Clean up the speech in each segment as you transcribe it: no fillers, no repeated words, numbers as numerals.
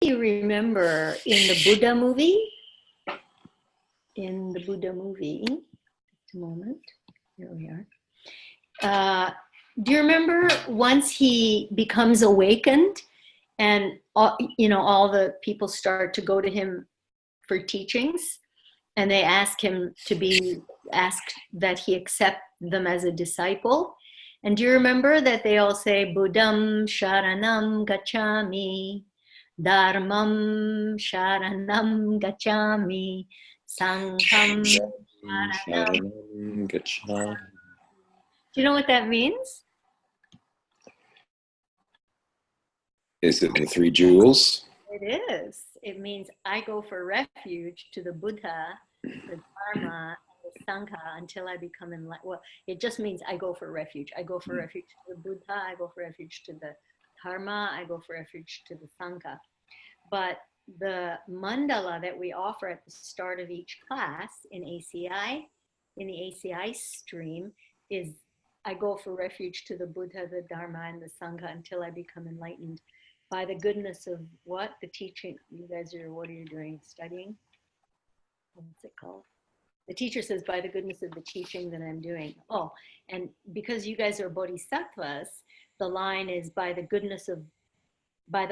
you remember in the Buddha movie, just a moment, here we are. Do you remember once he becomes awakened and all the people start to go to him for teachings, and they ask him to be asked that he accept them as a disciple? And do you remember that they all say, Buddham Sharanam Gacchami, Dharmam Sharanam Gacchami, Sangham Sharanam Gacchami. Do you know what that means? Is it the three jewels? It is. It means I go for refuge to the Buddha, the Dharma, and the Sangha until I become enlightened. Well, it just means I go for refuge. I go for refuge to the Buddha. I go for refuge to the Dharma. I go for refuge to the Sangha. But the mandala that we offer at the start of each class in ACI, in the ACI stream, is I go for refuge to the Buddha, the Dharma, and the Sangha until I become enlightened by the goodness of what? The teaching. You guys are, what are you doing? Studying? What's it called? The teacher says, by the goodness of the teaching that I'm doing. Oh, and because you guys are bodhisattvas, the line is by the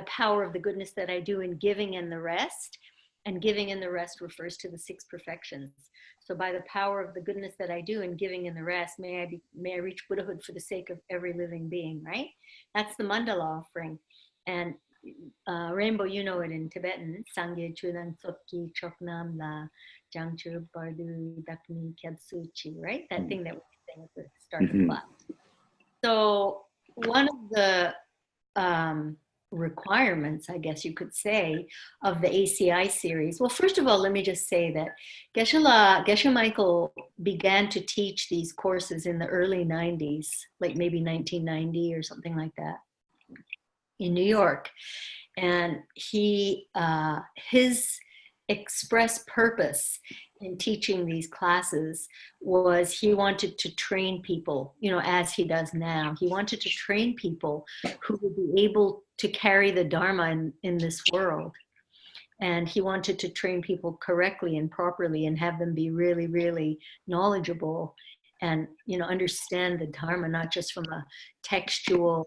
power of the goodness that I do in giving and the rest. And giving and the rest refers to the 6 perfections. So by the power of the goodness that I do in giving and the rest, may I reach Buddhahood for the sake of every living being, right? That's the mandala offering. And Rainbow, you know it in Tibetan, Sangye Chudan Tsokki Choknam La Jangchu Bardu Dakni Kyabsuchi, right? That thing that we sing at the start of the class. So one of the requirements, I guess you could say, of the ACI series. Well, first of all, let me just say that Geshe Michael began to teach these courses in the early 90s, like maybe 1990 or something like that, in New York. And his express purpose in teaching these classes was he wanted to train people, as he does now. He wanted to train people who would be able to carry the Dharma in this world. And he wanted to train people correctly and properly and have them be really, really knowledgeable and, understand the Dharma, not just from a textual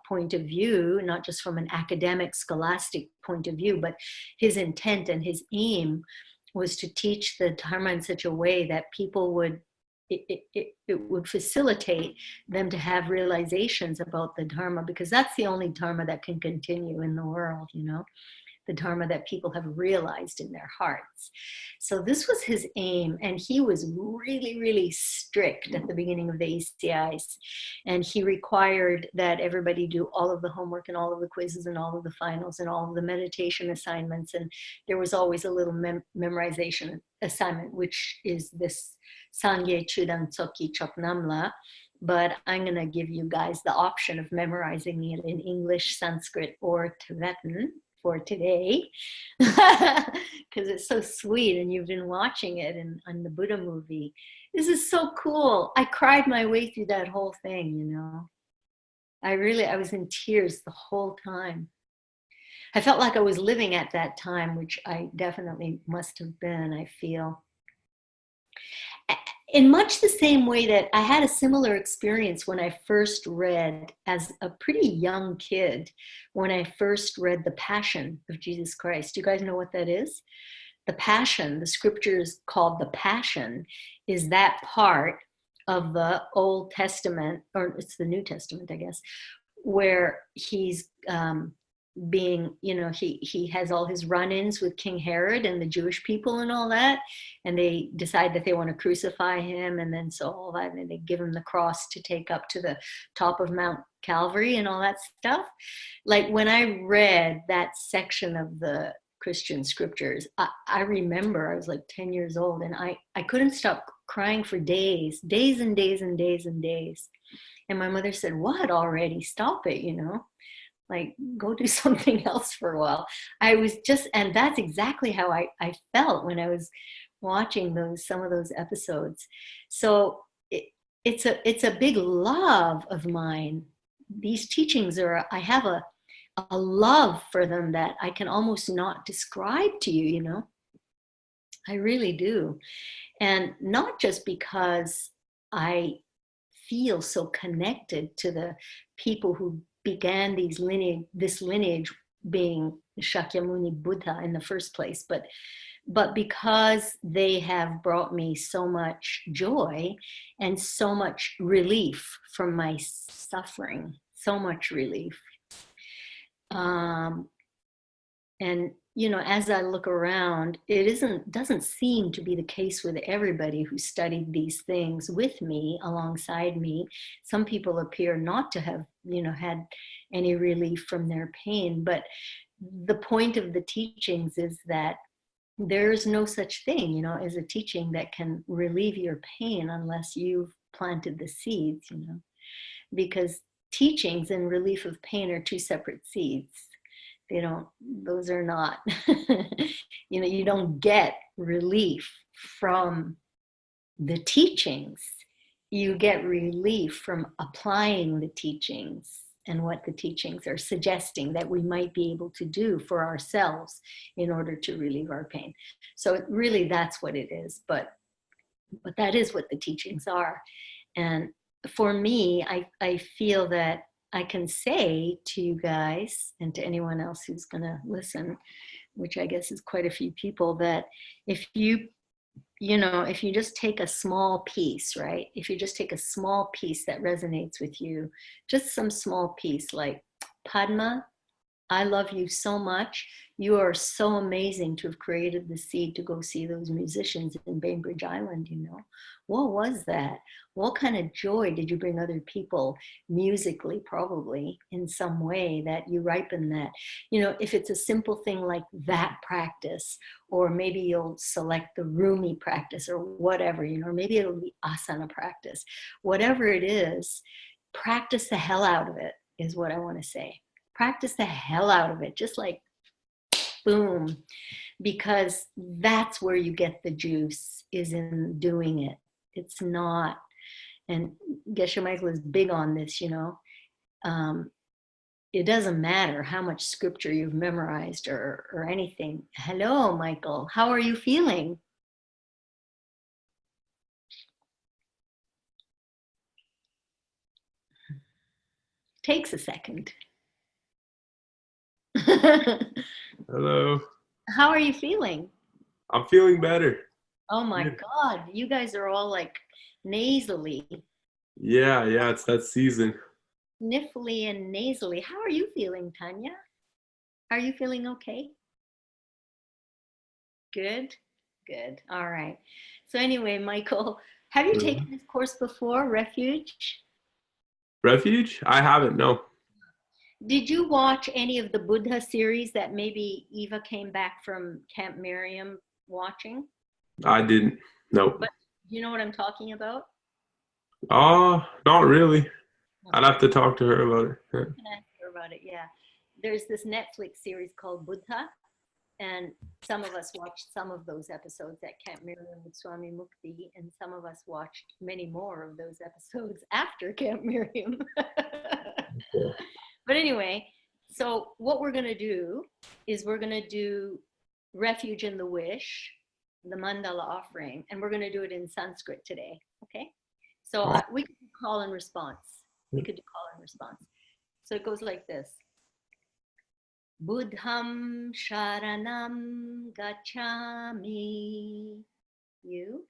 point of view, not just from an academic, scholastic point of view, but his intent and his aim was to teach the Dharma in such a way that people would, it would facilitate them to have realizations about the Dharma, because that's the only Dharma that can continue in the world, the Dharma that people have realized in their hearts. So this was his aim, and he was really, really strict at the beginning of the ACIs, and he required that everybody do all of the homework and all of the quizzes and all of the finals and all of the meditation assignments, and there was always a little memorization assignment, which is this Sangye Chudan Tsokki Choknamla, but I'm going to give you guys the option of memorizing it in English, Sanskrit, or Tibetan for today, because it's so sweet, and you've been watching it on the Buddha movie. This is so cool. I cried my way through that whole thing, I was in tears the whole time. I felt like I was living at that time, which I definitely must have been, I feel. In much the same way that I had a similar experience when I first read, as a pretty young kid, when I first read The Passion of Jesus Christ. Do you guys know what that is? The Passion, the scriptures called the Passion, is that part of the Old Testament, or it's the New Testament, I guess, where he's being, he has all his run-ins with King Herod and the Jewish people and all that, and they decide that they want to crucify him, and then so all that, and they give him the cross to take up to the top of Mount Calvary and all that stuff. Like when I read that section of the Christian scriptures, I remember I was like 10 years old, and I couldn't stop crying for days and days and days and days. And my mother said, "What, already? Stop it, like go do something else for a while." I was just, and that's exactly how I felt when I was watching some of those episodes. So it's a big love of mine. These teachings I have a a love for them that I can almost not describe to you, you know. I really do. And not just because I feel so connected to the people who began this lineage being Shakyamuni Buddha in the first place, but because they have brought me so much joy and so much relief from my suffering, so much relief. And you know, as I look around, doesn't seem to be the case with everybody who studied these things with me, alongside me. Some people appear not to have, you know, had any relief from their pain. But the point of the teachings is that there's no such thing, you know, as a teaching that can relieve your pain unless you've planted the seeds, you know, because teachings and relief of pain are two separate seeds. Those are not, you know, you don't get relief from the teachings. You get relief from applying the teachings and what the teachings are suggesting that we might be able to do for ourselves in order to relieve our pain. So really that's what it is, but that is what the teachings are. And for me, I feel that I can say to you guys and to anyone else who's going to listen, which I guess is quite a few people, that if you just take a small piece, right? If you just take a small piece that resonates with you, just some small piece like, Padma, I love you so much. You are so amazing to have created the seed to go see those musicians in Bainbridge Island, you know. What was that? What kind of joy did you bring other people musically, probably in some way that you ripen that? You know, if it's a simple thing like that practice, or maybe you'll select the Rumi practice or whatever, you know, or maybe it'll be asana practice. Whatever it is, practice the hell out of it is what I want to say. Practice the hell out of it, just like boom, because that's where you get the juice, is in doing it. It's not, and Geshe Michael is big on this, you know. It doesn't matter how much scripture you've memorized or anything. Hello, Michael, how are you feeling? Takes a second. Hello. How are you feeling? I'm feeling better. Oh my God, you guys are all like nasally. Yeah, it's that season. Sniffly and nasally. How are you feeling, Tanya? Are you feeling okay? Good. All right. So anyway, Michael, have you taken this course before, Refuge? Refuge? I haven't, no. Did you watch any of the Buddha series that maybe Eva came back from Camp Miriam watching? I didn't. Nope. But you know what I'm talking about? Not really. I'd have to talk to her about it. I can ask her about it, yeah. There's this Netflix series called Buddha, and some of us watched some of those episodes at Camp Miriam with Swami Mukti, and some of us watched many more of those episodes after Camp Miriam. But anyway, so what we're going to do is we're going to do Refuge and the Wish, the mandala offering, and we're going to do it in Sanskrit today, okay? So we could do call and response. So it goes like this. Buddham sharanam gacchami. You?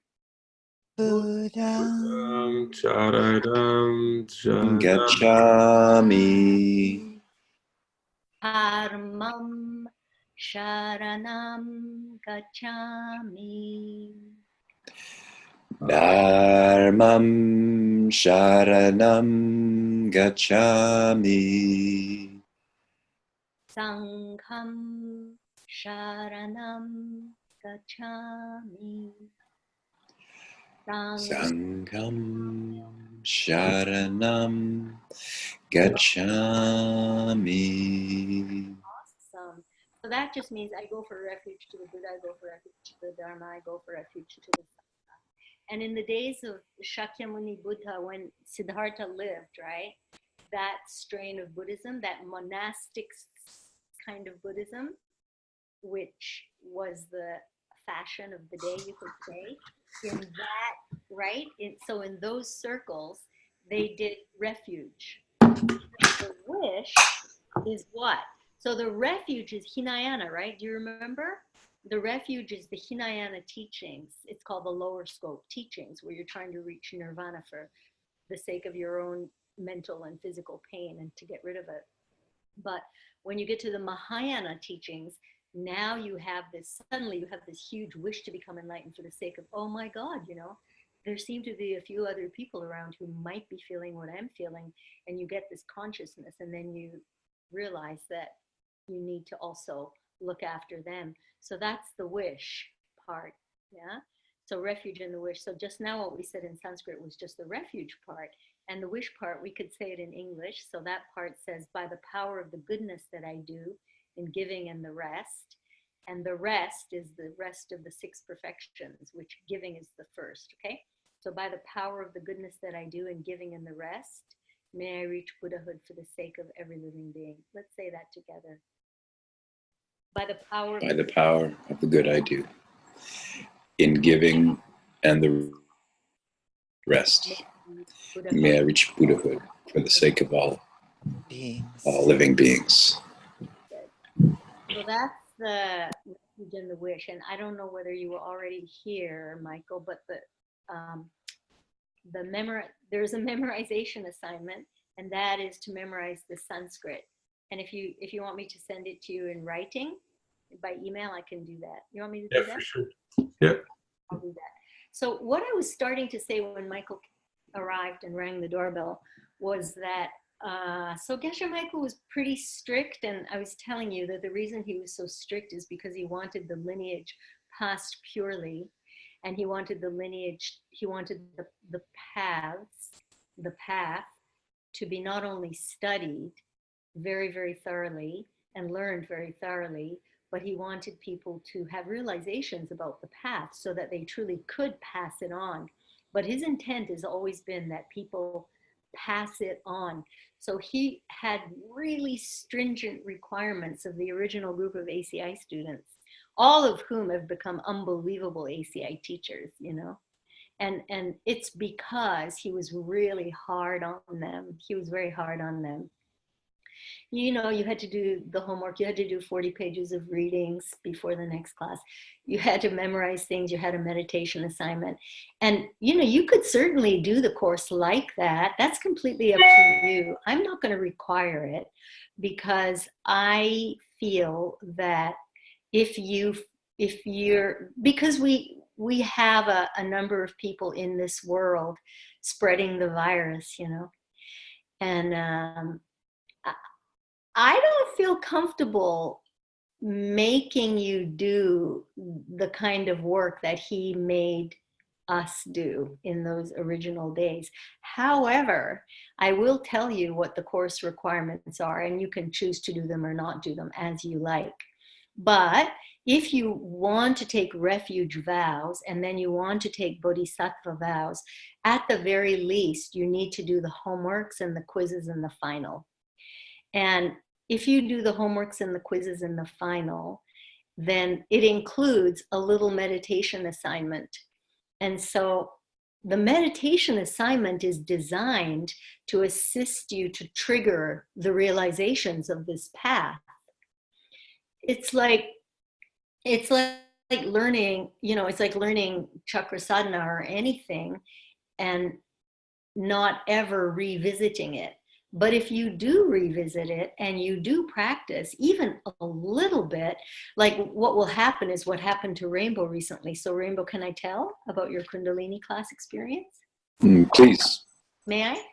Buddham Charadam Gacchami. Dharmam sharanam gacchami. Dharmam Sharanam Gacchami. Sangham sharanam gacchami. Sangham Sharanam Gacchami. Awesome. So that just means I go for refuge to the Buddha, I go for refuge to the Dharma, I go for refuge to the Sangha. And in the days of Shakyamuni Buddha, when Siddhartha lived, right, that strain of Buddhism, that monastic kind of Buddhism, which was the fashion of the day, you could say. In that, right? So in those circles, they did refuge. The wish is what? So the refuge is Hinayana, right? Do you remember? The refuge is the Hinayana teachings. It's called the lower scope teachings, where you're trying to reach nirvana for the sake of your own mental and physical pain and to get rid of it. But when you get to the Mahayana teachings, now you have this, suddenly you have this huge wish to become enlightened for the sake of, oh my God, you know, there seem to be a few other people around who might be feeling what I'm feeling. And you get this consciousness, and then you realize that you need to also look after them. So that's the wish part. Yeah. So refuge and the wish. So just now what we said in Sanskrit was just the refuge part. And the wish part, we could say it in English. So that part says, by the power of the goodness that I do in giving and the rest. And the rest is the rest of the 6 perfections, which giving is the first, okay? So by the power of the goodness that I do in giving and the rest, may I reach Buddhahood for the sake of every living being. Let's say that together. By the power of the good I do in giving and the rest, may I reach Buddhahood for the sake of all living beings. So that's the refuge and the wish. And I don't know whether you were already here, Michael, but there's a memorization assignment, and that is to memorize the Sanskrit. And if you want me to send it to you in writing by email, I can do that. You want me to do that? Yeah, for sure. Yeah. I'll do that. So what I was starting to say when Michael arrived and rang the doorbell was that so Geshe Michael was pretty strict, and I was telling you that the reason he was so strict is because he wanted the lineage passed purely, and he wanted the lineage, he wanted the path to be not only studied very, very thoroughly and learned very thoroughly, but he wanted people to have realizations about the path so that they truly could pass it on. But his intent has always been that people pass it on. So he had really stringent requirements of the original group of ACI students, all of whom have become unbelievable ACI teachers, you know. And it's because he was really hard on them. He was very hard on them. You know, you had to do the homework. You had to do 40 pages of readings before the next class. You had to memorize things. You had a meditation assignment. And, you know, you could certainly do the course like that. That's completely up to you. I'm not going to require it because I feel that because we have a number of people in this world spreading the virus, you know, and I don't feel comfortable making you do the kind of work that he made us do in those original days. However, I will tell you what the course requirements are, and you can choose to do them or not do them as you like. But if you want to take refuge vows and then you want to take bodhisattva vows, at the very least, you need to do the homeworks and the quizzes and the final. And if you do the homeworks and the quizzes in the final, then it includes a little meditation assignment. And so the meditation assignment is designed to assist you to trigger the realizations of this path. It's like learning, you know, it's like learning chakra sadhana or anything and not ever revisiting it. But if you do revisit it and you do practice even a little bit, like what will happen is what happened to Rainbow recently. So Rainbow, can I tell about your Kundalini class experience? Please. May I?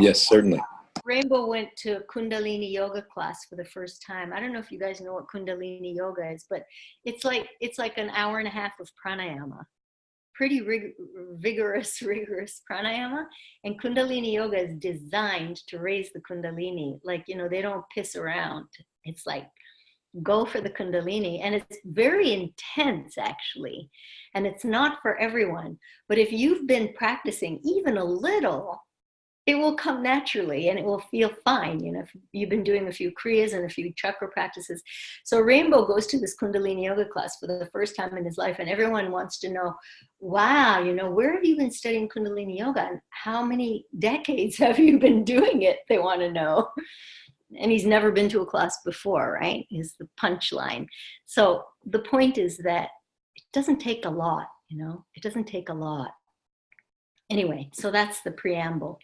Yes, certainly. Rainbow went to Kundalini yoga class for the first time. I don't know if you guys know what Kundalini yoga is, but it's like an hour and a half of pranayama. Pretty rigorous pranayama. And Kundalini yoga is designed to raise the Kundalini. Like, you know, they don't piss around. It's like, go for the Kundalini. And it's very intense, actually. And it's not for everyone. But if you've been practicing even a little, it will come naturally and it will feel fine. You know, if you've been doing a few kriyas and a few chakra practices. So Rainbow goes to this Kundalini yoga class for the first time in his life, and everyone wants to know, wow, you know, where have you been studying Kundalini yoga and how many decades have you been doing it? They want to know. And he's never been to a class before, right? Is the punchline. So the point is that it doesn't take a lot, you know, it doesn't take a lot. Anyway, so that's the preamble.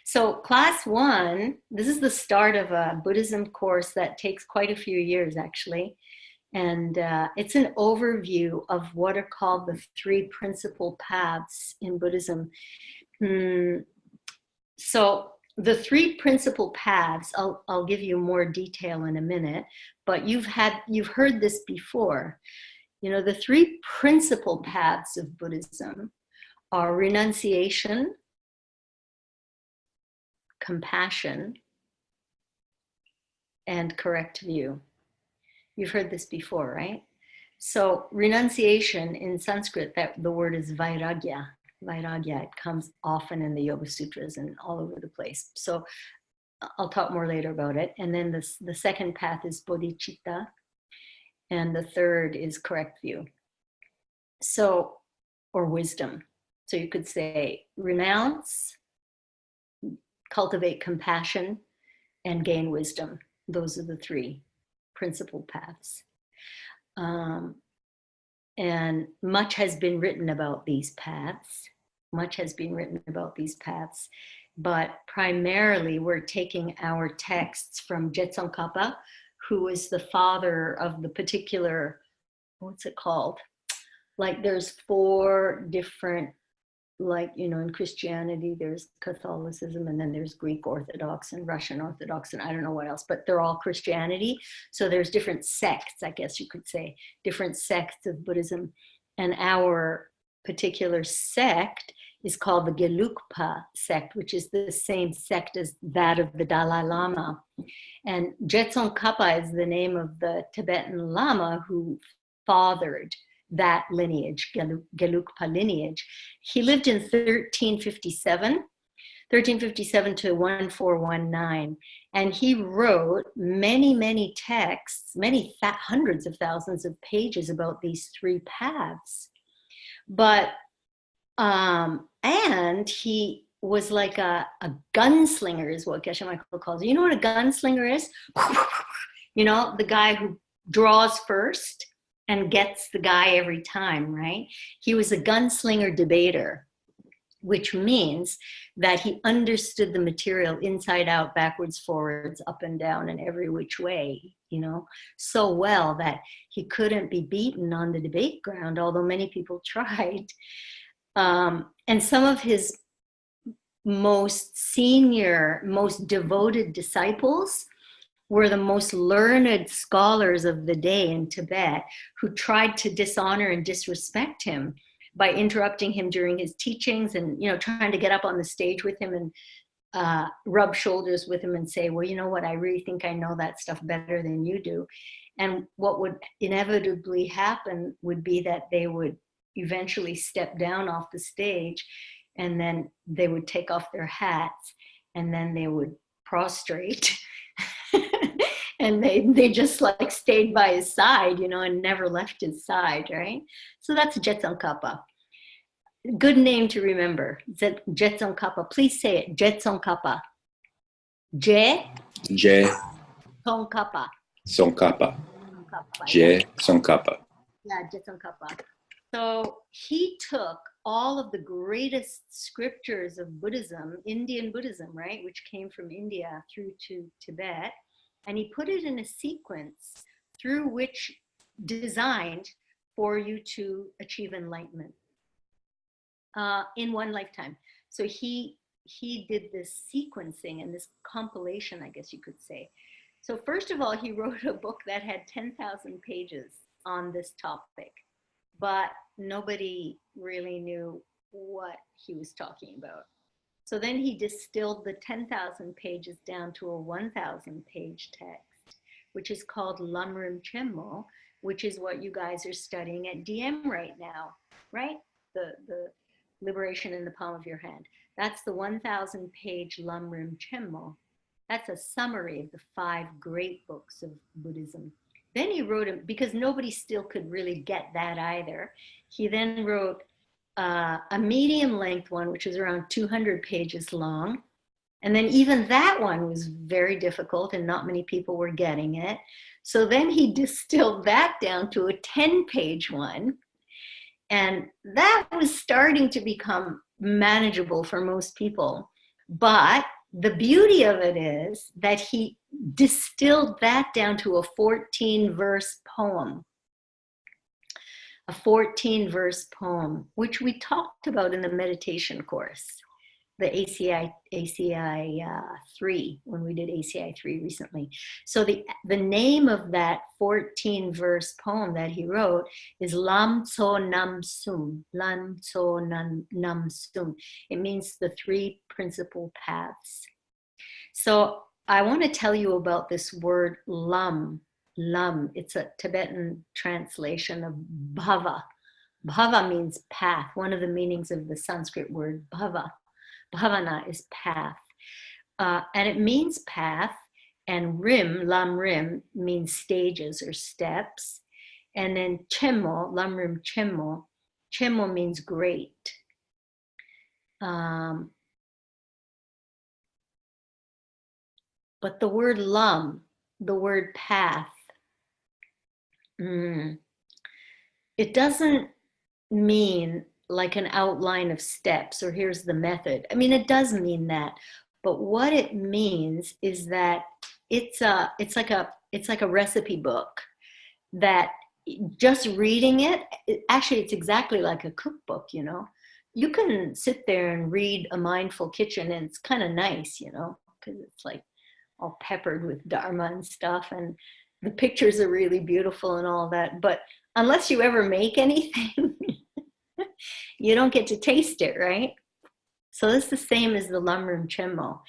So class 1, this is the start of a Buddhism course that takes quite a few years, actually. And it's an overview of what are called the 3 principal paths in Buddhism. So the 3 principal paths, I'll give you more detail in a minute, but you've heard this before. You know, the 3 principal paths of Buddhism are renunciation, compassion, and correct view. You've heard this before, right? So renunciation in Sanskrit, that the word is vairagya. Vairagya, it comes often in the Yoga Sutras and all over the place. So I'll talk more later about it. And then the second path is bodhicitta, and the third is correct view. So, or wisdom. So you could say renounce, cultivate compassion, and gain wisdom. Those are the 3 principal paths. And much has been written about these paths. Much has been written about these paths. But primarily, we're taking our texts from Jetsongkhapa, who is the father of the particular, what's it called? Like there's 4 different, like, you know, in Christianity, there's Catholicism, and then there's Greek Orthodox and Russian Orthodox, and I don't know what else, but they're all Christianity. So there's different sects, I guess you could say, different sects of Buddhism. And our particular sect is called the Gelugpa sect, which is the same sect as that of the Dalai Lama. And Jetsongkhapa is the name of the Tibetan Lama who fathered that lineage, Gelugpa lineage. He lived in 1357 to 1419. And he wrote many, many texts, hundreds of thousands of pages about these 3 paths. But, and he was like a gunslinger is what Geshe Michael calls it. You know what a gunslinger is? You know, the guy who draws first and gets the guy every time, right? He was a gunslinger debater, which means that he understood the material inside out, backwards, forwards, up and down, and every which way, you know, so well that he couldn't be beaten on the debate ground, although many people tried. And some of his most senior, most devoted disciples were the most learned scholars of the day in Tibet, who tried to dishonor and disrespect him by interrupting him during his teachings and, you know, trying to get up on the stage with him and rub shoulders with him and say, well, you know what, I really think I know that stuff better than you do. And what would inevitably happen would be that they would eventually step down off the stage, and then they would take off their hats, and then they would prostrate. And they just like stayed by his side, you know, and never left his side, right? So that's Jetsongkhapa. Good name to remember. Jetsongkhapa. Please say it. Jetsongkhapa. Tsongkhapa. Tsongkhapa. Jetsongkhapa. Yeah, Jetsongkhapa. So he took all of the greatest scriptures of Buddhism, Indian Buddhism, right, which came from India through to Tibet, and he put it in a sequence through which designed for you to achieve enlightenment in one lifetime. So he did this sequencing and this compilation, I guess you could say. So first of all, he wrote a book that had 10,000 pages on this topic, but nobody really knew what he was talking about. So then he distilled the 10,000 pages down to a 1,000 page text, which is called Lamrim Chenmo, which is what you guys are studying at DM right now, right? The liberation in the palm of your hand. That's the 1,000-page Lamrim Chenmo. That's a summary of the 5 great books of Buddhism. Then he wrote it, because nobody still could really get that either. He then wrote a medium length one, which is around 200 pages long. And then even that one was very difficult and not many people were getting it. So then he distilled that down to a 10-page one. And that was starting to become manageable for most people. But the beauty of it is that he distilled that down to a 14-verse poem. A 14-verse poem, which we talked about in the meditation course, the ACI 3, when we did ACI 3 recently. So the name of that 14-verse poem that he wrote is Lam Tso Nam Sum. Lam Tso Nam Sum. It means the 3 principal paths. So I want to tell you about this word Lam. Lam, it's a Tibetan translation of bhava. Bhava means path. One of the meanings of the Sanskrit word bhava. Bhavana is path. And it means path, and rim, lam rim, means stages or steps. And then chenmo, lam rim chenmo, chenmo means great. But the word lam, the word path, it doesn't mean like an outline of steps or here's the method. I mean, it does mean that, but what it means is that it's like a recipe book that just reading it, actually it's exactly like a cookbook, you know. You can sit there and read A Mindful Kitchen and it's kind of nice, you know, because it's like all peppered with dharma and stuff, and the pictures are really beautiful and all that, but unless you ever make anything, you don't get to taste it, right? So it's the same as the Lamrim Chenmo.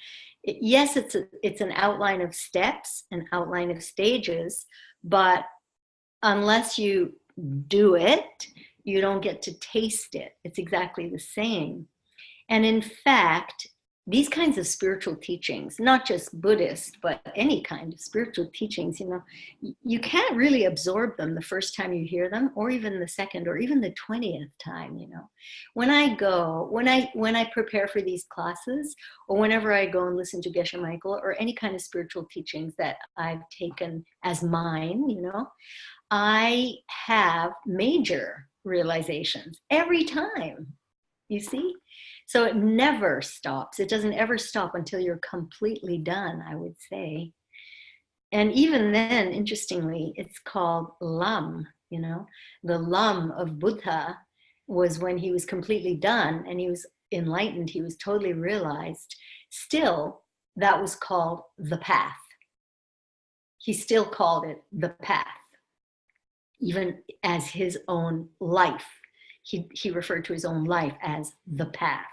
Yes, it's an outline of steps, an outline of stages, but unless you do it, you don't get to taste it. It's exactly the same. And in fact, these kinds of spiritual teachings, not just Buddhist, but any kind of spiritual teachings, you know, you can't really absorb them the first time you hear them, or even the second, or even the 20th time, you know. When I prepare for these classes, or whenever I go and listen to Geshe Michael, or any kind of spiritual teachings that I've taken as mine, you know, I have major realizations every time, you see? So it never stops. It doesn't ever stop until you're completely done, I would say. And even then, interestingly, it's called Lam, you know. The Lam of Buddha was when he was completely done and he was enlightened, he was totally realized. Still, that was called the path. He still called it the path, even as his own life. He referred to his own life as the path.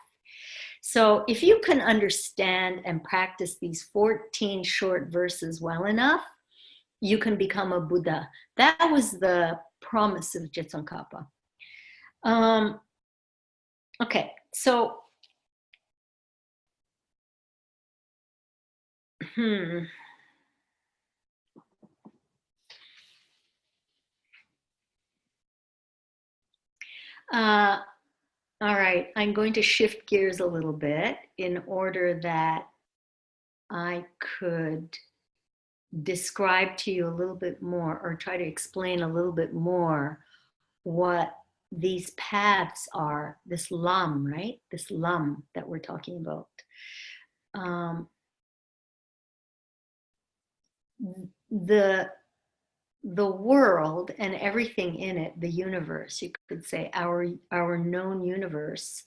So if you can understand and practice these 14 short verses well enough, you can become a Buddha. That was the promise of Jitsongkhapa. Okay, so all right, I'm going to shift gears a little bit in order that I could describe to you a little bit more, or try to explain a little bit more what these paths are, this lam, right? This lam that we're talking about. The world and everything in it, the universe, you could say our known universe,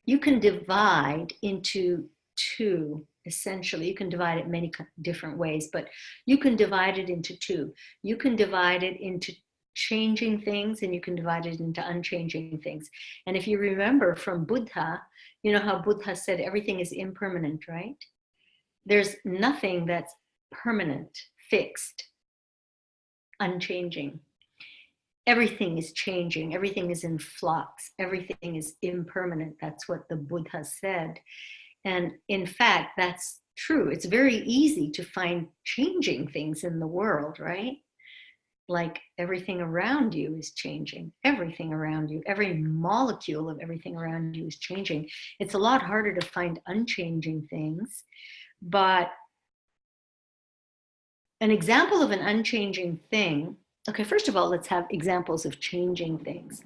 you can divide into 2, essentially. You can divide it many different ways, but you can divide it into 2. You can divide it into changing things, and you can divide it into unchanging things. And if you remember from Buddha, you know how Buddha said everything is impermanent, right? There's nothing that's permanent, fixed, unchanging. everything is changing, everything is in flux, everything is impermanent. That's what the Buddha said. And in fact, that's true. It's very easy to find changing things in the world, right? Like everything around you is changing. Everything around you, every molecule of everything around you is changing. It's a lot harder to find unchanging things. But an example of an unchanging thing, okay, first of all, let's have examples of changing things.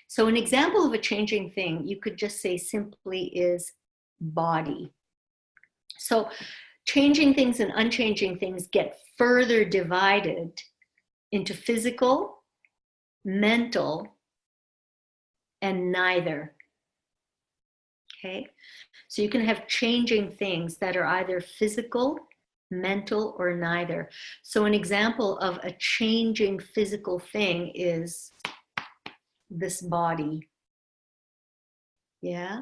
So an example of a changing thing, you could just say simply is body. So changing things and unchanging things get further divided into physical, mental, and neither. Okay? So you can have changing things that are either physical, mental, or neither. So an example of a changing physical thing is this body. Yeah?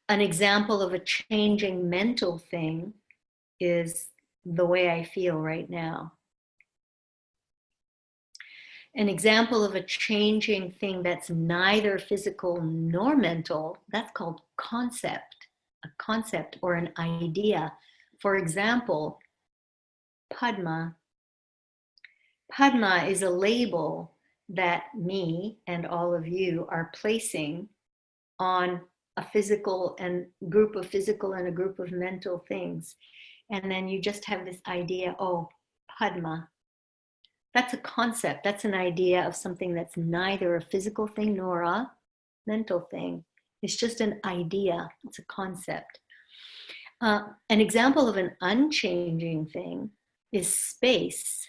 An example of a changing mental thing is the way I feel right now. An example of a changing thing that's neither physical nor mental, that's called concept, a concept or an idea. For example, Padma. Padma is a label that me and all of you are placing on a physical and group of physical and a group of mental things. And then you just have this idea, oh, Padma. That's a concept. That's an idea of something that's neither a physical thing nor a mental thing. It's just an idea. It's a concept. An example of an unchanging thing is space.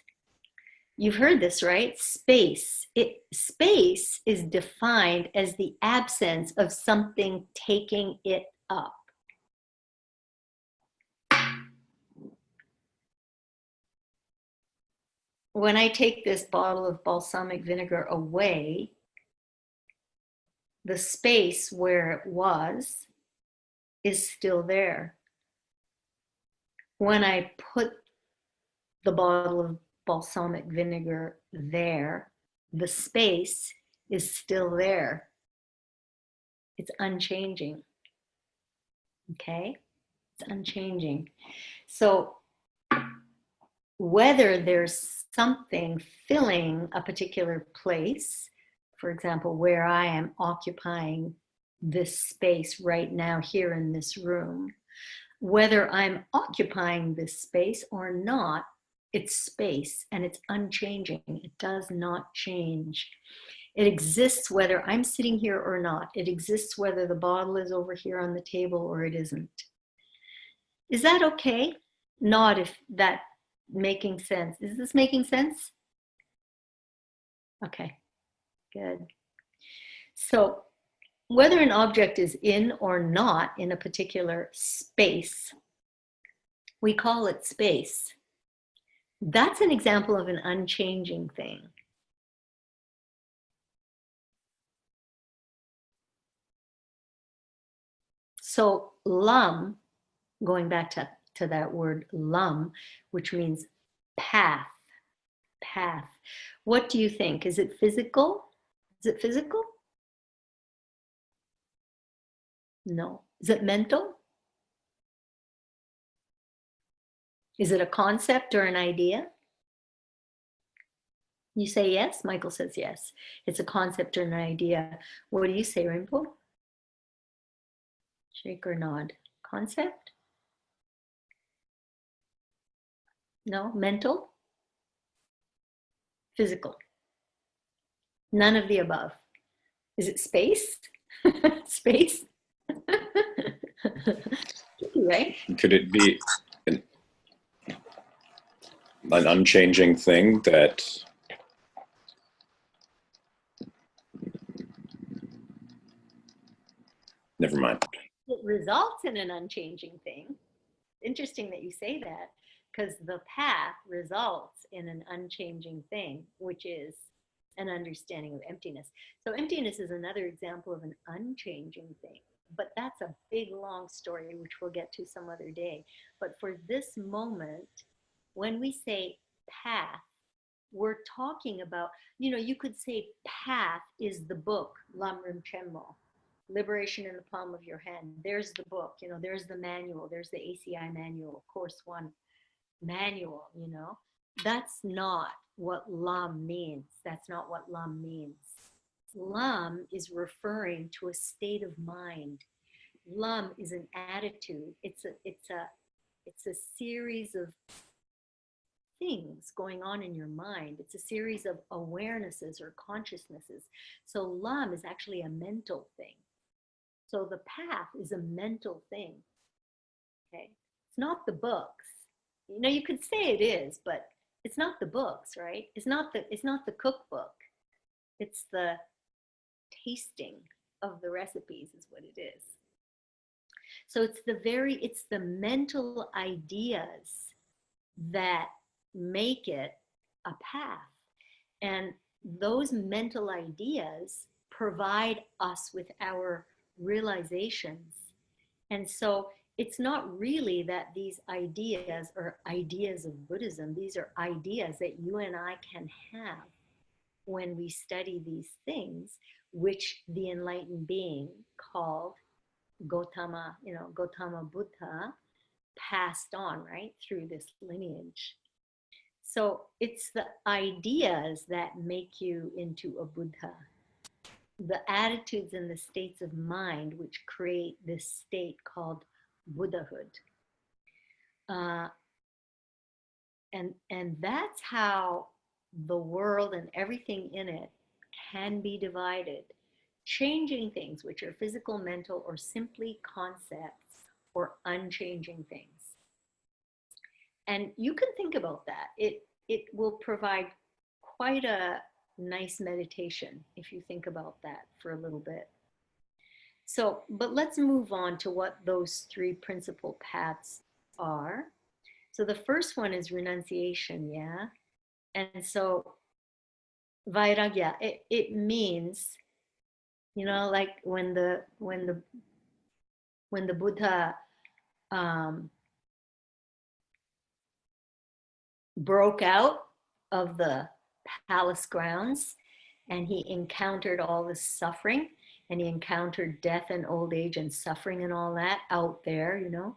You've heard this, right? Space. Space is defined as the absence of something taking it up. When I take this bottle of balsamic vinegar away, the space where it was is still there. When I put the bottle of balsamic vinegar there, the space is still there. It's unchanging. Okay? It's unchanging. So whether there's something filling a particular place, for example, where I am occupying this space right now here in this room, whether I'm occupying this space or not, it's space and it's unchanging. It does not change. It exists whether I'm sitting here or not. It exists whether the bottle is over here on the table or it isn't. Is that okay? Not if that making sense. Is this making sense? Okay, good. So whether an object is in or not in a particular space, we call it space. That's an example of an unchanging thing. So lam, going back to that word lam, which means path, path. What do you think? Is it physical? Is it physical? No. Is it mental? Is it a concept or an idea? You say yes? Michael says yes. It's a concept or an idea. What do you say, Rimpo? Shake or nod. Concept? No. Mental? Physical? None of the above. Is it space? Space? Right? Could it be an unchanging thing that never mind. It results in an unchanging thing. Interesting that you say that, because the path results in an unchanging thing, which is an understanding of emptiness. So emptiness is another example of an unchanging thing. But that's a big, long story, which we'll get to some other day. But for this moment, when we say path, we're talking about, you know, you could say path is the book, Lam Rimchen, Liberation in the Palm of Your Hand. There's the book, you know, there's the manual, there's the ACI manual, course 1 manual, you know. That's not what Lam means. That's not what Lam means. Lam is referring to a state of mind. Lam is an attitude. It's a series of things going on in your mind. It's a series of awarenesses or consciousnesses. So Lam is actually a mental thing. So the path is a mental thing. Okay, it's not the books. You know, you could say it is, but it's not the books, right? It's not the cookbook. It's the tasting of the recipes is what it is. So it's the mental ideas that make it a path. And those mental ideas provide us with our realizations. And so it's not really that these ideas are ideas of Buddhism. These are ideas that you and I can have when we study these things, which the enlightened being called Gautama, you know, Gautama Buddha passed on, right, through this lineage. So it's the ideas that make you into a Buddha. The attitudes and the states of mind which create this state called Buddhahood. And that's how the world and everything in it can be divided. Changing things which are physical, mental, or simply concepts, or unchanging things. And you can think about that. It will provide quite a nice meditation if you think about that for a little bit. So, but let's move on to what those 3 principal paths are. So the first one is renunciation, yeah? And so vairagya, it means, you know, like when the Buddha broke out of the palace grounds and he encountered all the suffering, and he encountered death and old age and suffering and all that out there, you know,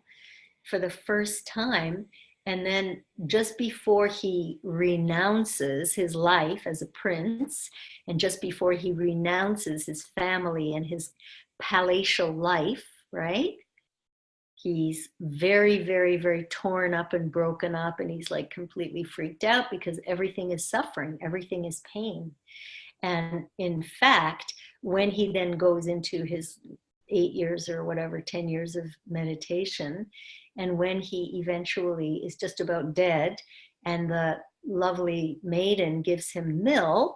for the first time. And then just before he renounces his life as a prince, and just before he renounces his family and his palatial life, right? He's very, very, very torn up and broken up, and he's like completely freaked out because everything is suffering, everything is pain. And in fact, when he then goes into his 8 years or whatever, 10 years of meditation, and when he eventually is just about dead, and the lovely maiden gives him milk,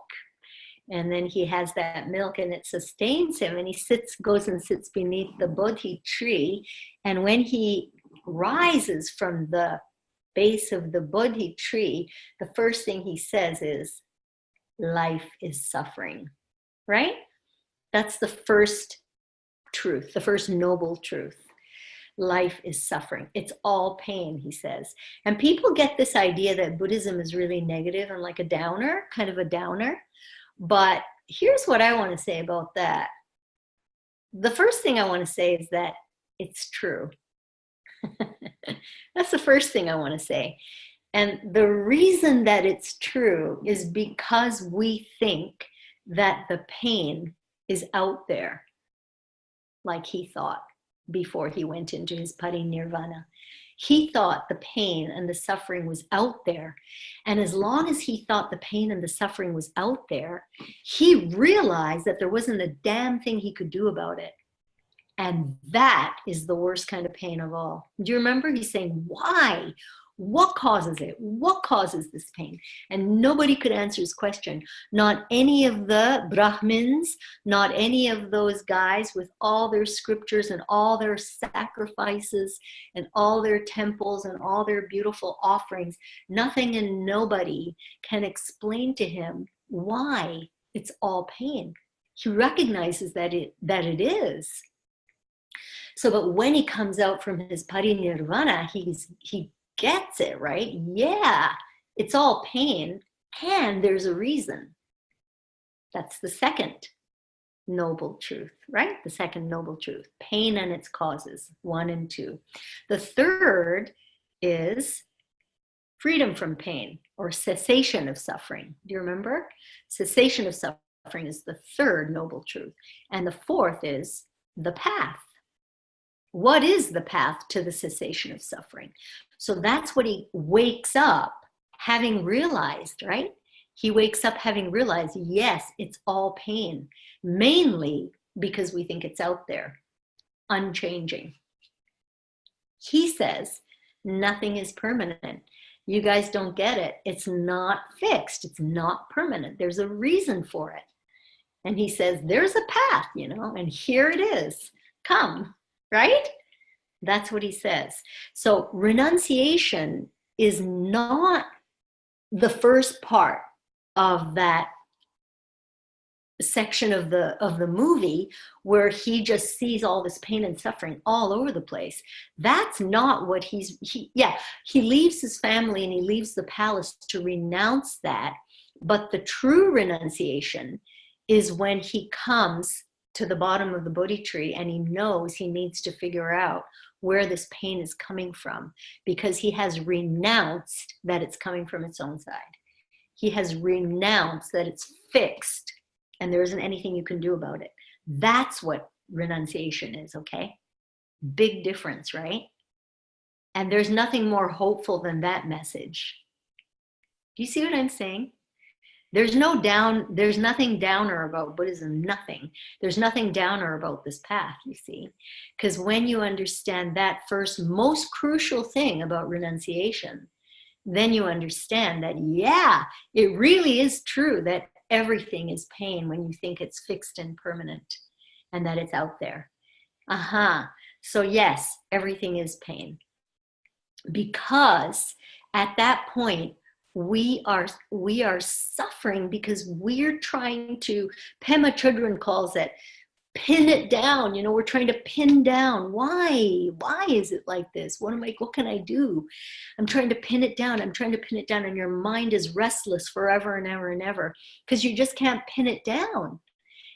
and then he has that milk and it sustains him, and he goes and sits beneath the Bodhi tree. And when he rises from the base of the Bodhi tree, the first thing he says is, life is suffering, right? That's the first truth, the first noble truth. Life is suffering. It's all pain, he says. And people get this idea that Buddhism is really negative and like a downer, kind of a downer. But here's what I want to say about that. The first thing I want to say is that it's true. That's the first thing I want to say. And the reason that it's true is because we think that the pain is out there, like he thought before he went into his parinirvana. He thought the pain and the suffering was out there. And as long as he thought the pain and the suffering was out there, he realized that there wasn't a damn thing he could do about it. And that is the worst kind of pain of all. Do you remember? He's saying, why? What causes it? What causes this pain? And nobody could answer his question. Not any of the Brahmins, not any of those guys with all their scriptures and all their sacrifices and all their temples and all their beautiful offerings. Nothing and nobody can explain to him why it's all pain. He recognizes that it is. So, but when he comes out from his parinirvana, he gets it, right? Yeah, it's all pain, And there's a reason. That's the second noble truth, right? The second noble truth, pain and its causes, 1 and 2. The third is freedom from pain, or cessation of suffering. Do you remember? Cessation of suffering is the third noble truth. And the fourth is the path. What is the path to the cessation of suffering? So that's what he wakes up having realized, right? He wakes up having realized, yes, it's all pain, mainly because we think it's out there, unchanging. He says, nothing is permanent. You guys don't get it. It's not fixed. It's not permanent. There's a reason for it. And he says, there's a path, you know, and here it is. Come, right? That's what he says. So renunciation is not the first part of that section of the movie where he just sees all this pain and suffering all over the place. That's not what he leaves his family and he leaves the palace to renounce that. But the true renunciation is when he comes to the bottom of the Bodhi tree and he knows he needs to figure out where this pain is coming from, because he has renounced that it's coming from its own side. He has renounced that it's fixed and there isn't anything you can do about it. That's what renunciation is, okay? Big difference, right? And there's nothing more hopeful than that message. Do you see what I'm saying? There's nothing downer about Buddhism, nothing. There's nothing downer about this path, you see. Because when you understand that first most crucial thing about renunciation, then you understand that, yeah, it really is true that everything is pain when you think it's fixed and permanent and that it's out there. So yes, everything is pain. Because at that point, we are suffering because we're trying to, Pema Chodron calls it, pin it down. You know, we're trying to pin down. Why is it like this? What can I do? I'm trying to pin it down. And your mind is restless forever and ever and ever because you just can't pin it down.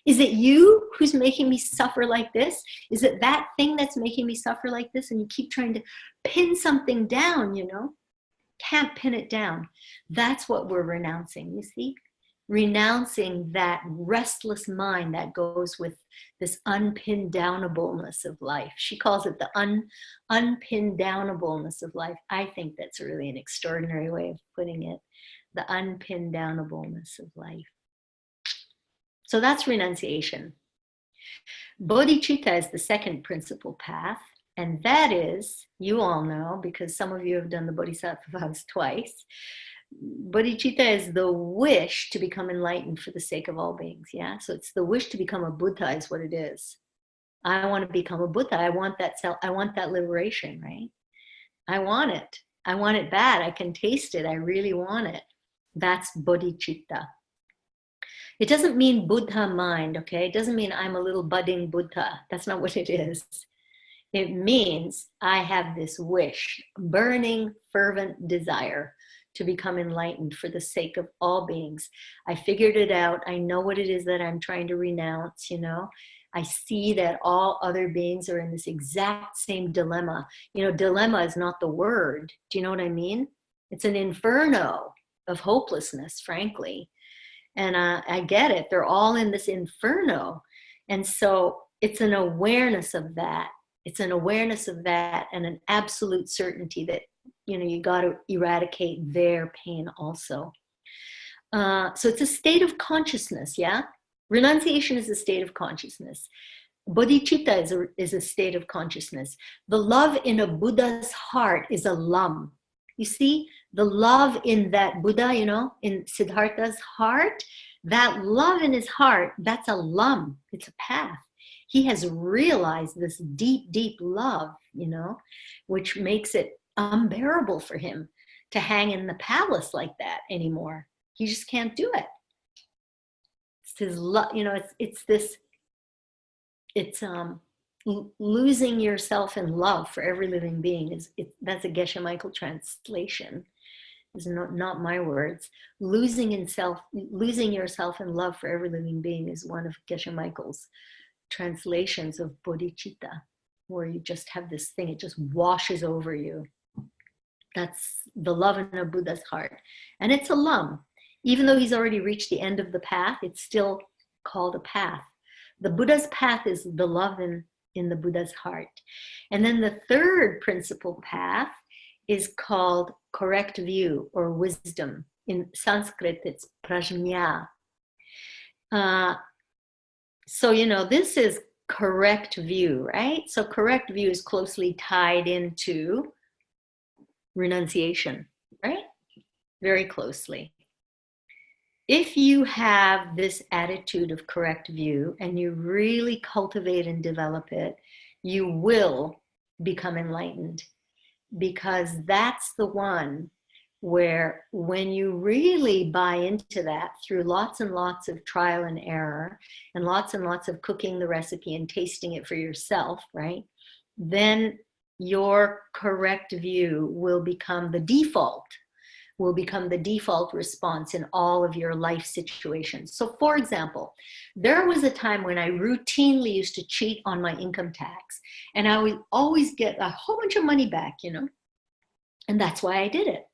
Is it you who's making me suffer like this? Is it that thing that's making me suffer like this? And you keep trying to pin something down, you know? Can't pin it down. That's what we're renouncing, you see? Renouncing that restless mind that goes with this unpinned downableness of life. She calls it the unpinned downableness of life. I think that's really an extraordinary way of putting it. The unpinned downableness of life. So that's renunciation. Bodhicitta is the second principal path. And that is, you all know, because some of you have done the Bodhisattva vows twice, Bodhicitta is the wish to become enlightened for the sake of all beings, yeah? So it's the wish to become a Buddha is what it is. I want to become a Buddha. I want that liberation, right? I want it. I want it bad. I can taste it. I really want it. That's bodhicitta. It doesn't mean Buddha mind, okay? It doesn't mean I'm a little budding Buddha. That's not what it is. It means I have this wish, burning, fervent desire to become enlightened for the sake of all beings. I figured it out. I know what it is that I'm trying to renounce, you know. I see that all other beings are in this exact same dilemma. You know, dilemma is not the word. Do you know what I mean? It's an inferno of hopelessness, frankly. And I get it. They're all in this inferno. And so it's an awareness of that. It's an awareness of that and an absolute certainty that, you know, you got to eradicate their pain also. So it's a state of consciousness, yeah? Renunciation is a state of consciousness. Bodhicitta is a state of consciousness. The love in a Buddha's heart is a lam. You see, the love in that Buddha, you know, in Siddhartha's heart, that love in his heart, that's a lam. It's a path. He has realized this deep, deep love, you know, which makes it unbearable for him to hang in the palace like that anymore. He just can't do it. It's his love, you know, it's losing yourself in love for every living being. That's a Geshe Michael translation. This is not my words. Losing yourself in love for every living being is one of Geshe Michael's translations of bodhicitta, where you just have this thing, it just washes over you. That's the love in a Buddha's heart. And it's a lum. Even though he's already reached the end of the path, it's still called a path. The Buddha's path is the love in the Buddha's heart. And then the third principal path is called correct view or wisdom. In Sanskrit, it's prajna. So, this is correct view, right? So correct view is closely tied into renunciation, right? Very closely. If you have this attitude of correct view and you really cultivate and develop it, you will become enlightened, because that's the one where when you really buy into that through lots and lots of trial and error and lots of cooking the recipe and tasting it for yourself, right? Then your correct view will become the default response in all of your life situations. So for example, there was a time when I routinely used to cheat on my income tax, and I would always get a whole bunch of money back, and that's why I did it.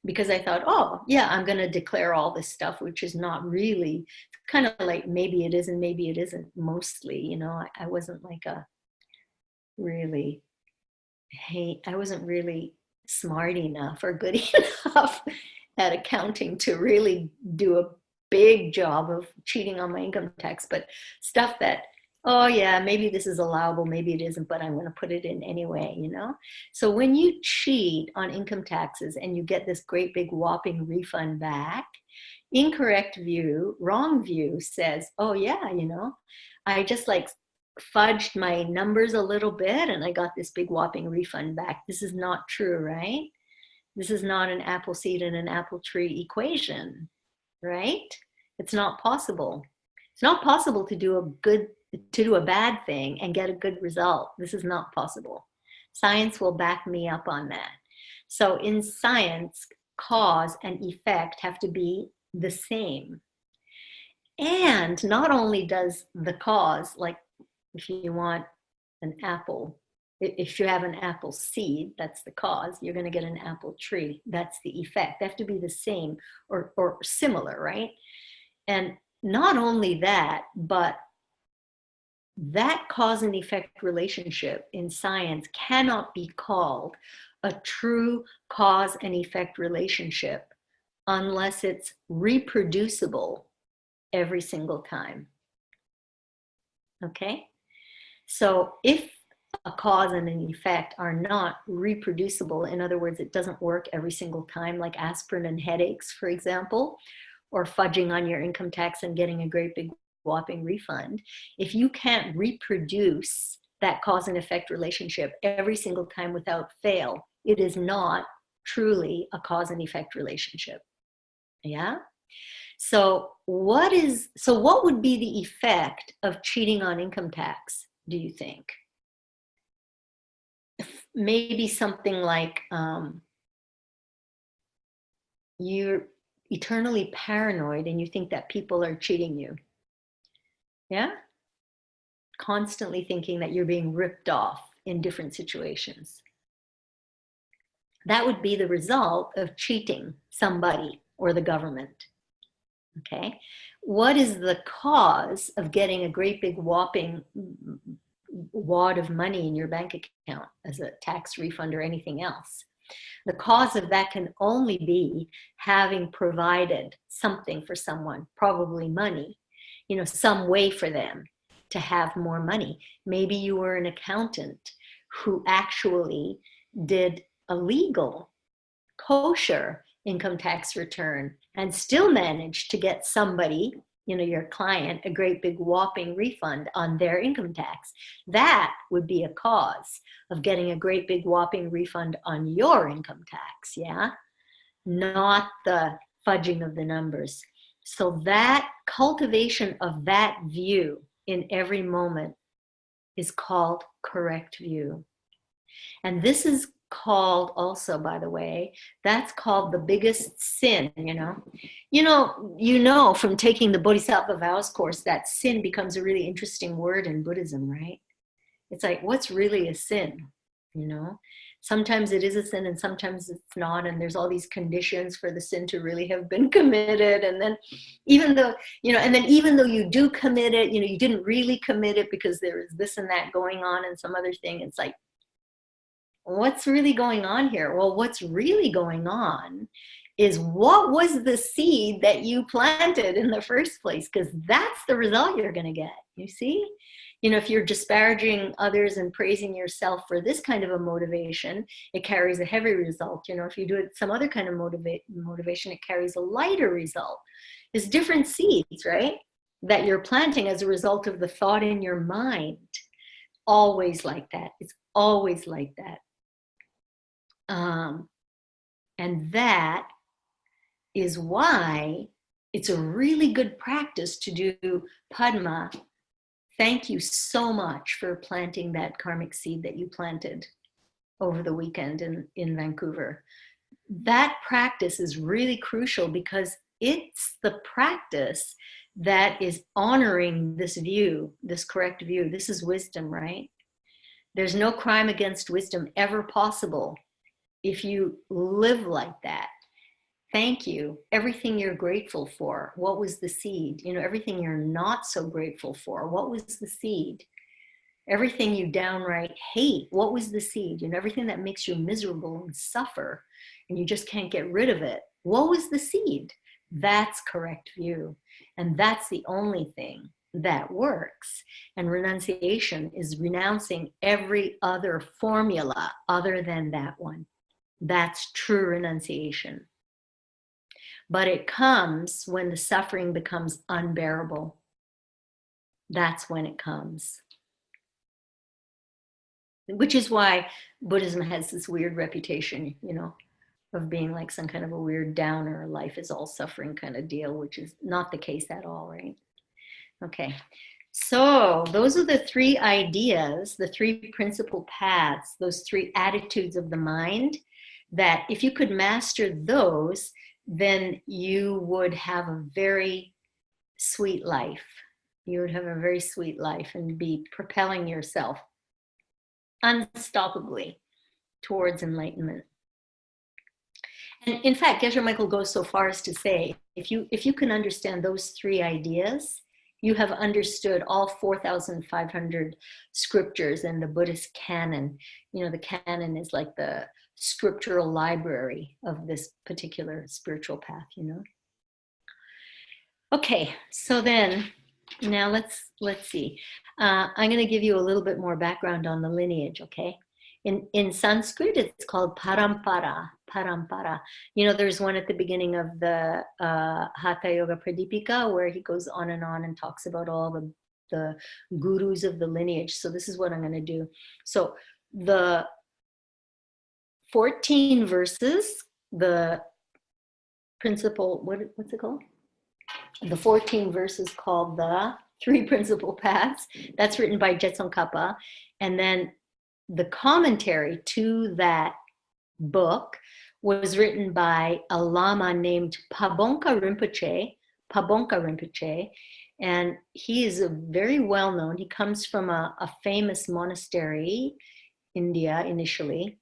Because I thought, oh yeah, I'm going to declare all this stuff, which is not really, kind of like maybe it is and maybe it isn't mostly, I wasn't like I wasn't really smart enough or good enough at accounting to really do a big job of cheating on my income tax, but stuff that, oh yeah, maybe this is allowable, maybe it isn't, but I'm going to put it in anyway, So when you cheat on income taxes and you get this great big whopping refund back, incorrect view, wrong view says, oh yeah, I just fudged my numbers a little bit and I got this big whopping refund back. This is not true, right? This is not an apple seed and an apple tree equation, right? It's not possible. It's not possible to do a bad thing and get a good result. This is not possible. Science will back me up on that. So in science, cause and effect have to be the same. And not only does the cause, like if you want an apple, if you have an apple seed, that's the cause, you're going to get an apple tree. That's the effect. They have to be the same or similar, right? And not only that, but that cause and effect relationship in science cannot be called a true cause and effect relationship unless it's reproducible every single time. Okay? So if a cause and an effect are not reproducible, in other words, it doesn't work every single time, like aspirin and headaches, for example, or fudging on your income tax and getting a great big whopping refund, if you can't reproduce that cause and effect relationship every single time without fail, it is not truly a cause and effect relationship. Yeah? So what would be the effect of cheating on income tax, do you think? Maybe something like you're eternally paranoid and you think that people are cheating you. Yeah? Constantly thinking that you're being ripped off in different situations. That would be the result of cheating somebody or the government. Okay? What is the cause of getting a great big whopping wad of money in your bank account as a tax refund or anything else? The cause of that can only be having provided something for someone, probably money, some way for them to have more money. Maybe you were an accountant who actually did a legal, kosher income tax return and still managed to get somebody, your client, a great big whopping refund on their income tax. That would be a cause of getting a great big whopping refund on your income tax, yeah? Not the fudging of the numbers. So that cultivation of that view in every moment is called correct view. And this is called also, by the way, that's called the biggest sin, from taking the Bodhisattva vows course, that sin becomes a really interesting word in Buddhism, right? It's like, what's really a sin? Sometimes it is a sin and sometimes it's not. And there's all these conditions for the sin to really have been committed. And then even though you do commit it, you didn't really commit it because there is this and that going on and some other thing. It's like, what's really going on here? Well, what's really going on is what was the seed that you planted in the first place? Because that's the result you're going to get. You see? If you're disparaging others and praising yourself for this kind of a motivation, it carries a heavy result. If you do it some other kind of motivation, it carries a lighter result. It's different seeds, right? That you're planting as a result of the thought in your mind. Always like that. It's always like that. And that is why it's a really good practice to do Padma. Thank you so much for planting that karmic seed that you planted over the weekend in Vancouver. That practice is really crucial because it's the practice that is honoring this view, this correct view. This is wisdom, right? There's no crime against wisdom ever possible if you live like that. Thank you. Everything you're grateful for, what was the seed? Everything you're not so grateful for, what was the seed? Everything you downright hate, what was the seed? Everything that makes you miserable and suffer and you just can't get rid of it, what was the seed? That's correct view. And that's the only thing that works. And renunciation is renouncing every other formula other than that one. That's true renunciation. But it comes when the suffering becomes unbearable. That's when it comes. Which is why Buddhism has this weird reputation, of being like some kind of a weird downer, life is all suffering kind of deal, which is not the case at all, right? Okay, so those are the three ideas, the three principal paths, those three attitudes of the mind, that if you could master those, then you would have a very sweet life. You would have a very sweet life and be propelling yourself unstoppably towards enlightenment. And in fact, Geshe Michael goes so far as to say, if you can understand those three ideas, you have understood all 4,500 scriptures in the Buddhist canon. The canon is like the scriptural library of this particular spiritual path, Okay, so then now let's see. I'm going to give you a little bit more background on the lineage, okay? In Sanskrit, it's called parampara. There's one at the beginning of the Hatha Yoga Pradipika where he goes on and talks about all the gurus of the lineage. So this is what I'm going to do. So the 14 verses, the principal, what's it called? The 14 verses called the Three Principal Paths. That's written by Jetson Kappa. And then the commentary to that book was written by a lama named Pabonka Rinpoche. And he is very well known. He comes from a famous monastery, India initially,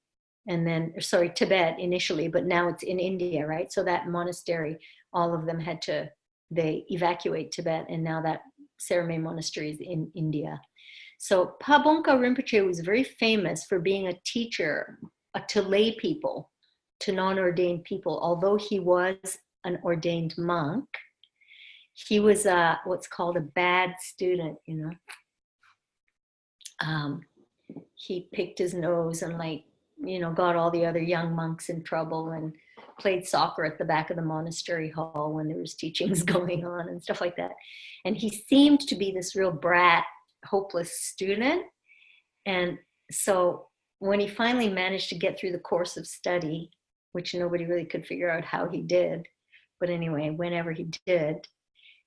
and then, Tibet initially, but now it's in India, right? So that monastery, all of them they evacuate Tibet, and now that Serme monastery is in India. So Pabonka Rinpoche was very famous for being a teacher to lay people, to non-ordained people. Although he was an ordained monk, he was what's called a bad student, He picked his nose and got all the other young monks in trouble and played soccer at the back of the monastery hall when there was teachings going on and stuff like that. And he seemed to be this real brat, hopeless student. And so when he finally managed to get through the course of study, which nobody really could figure out how he did, but anyway, whenever he did,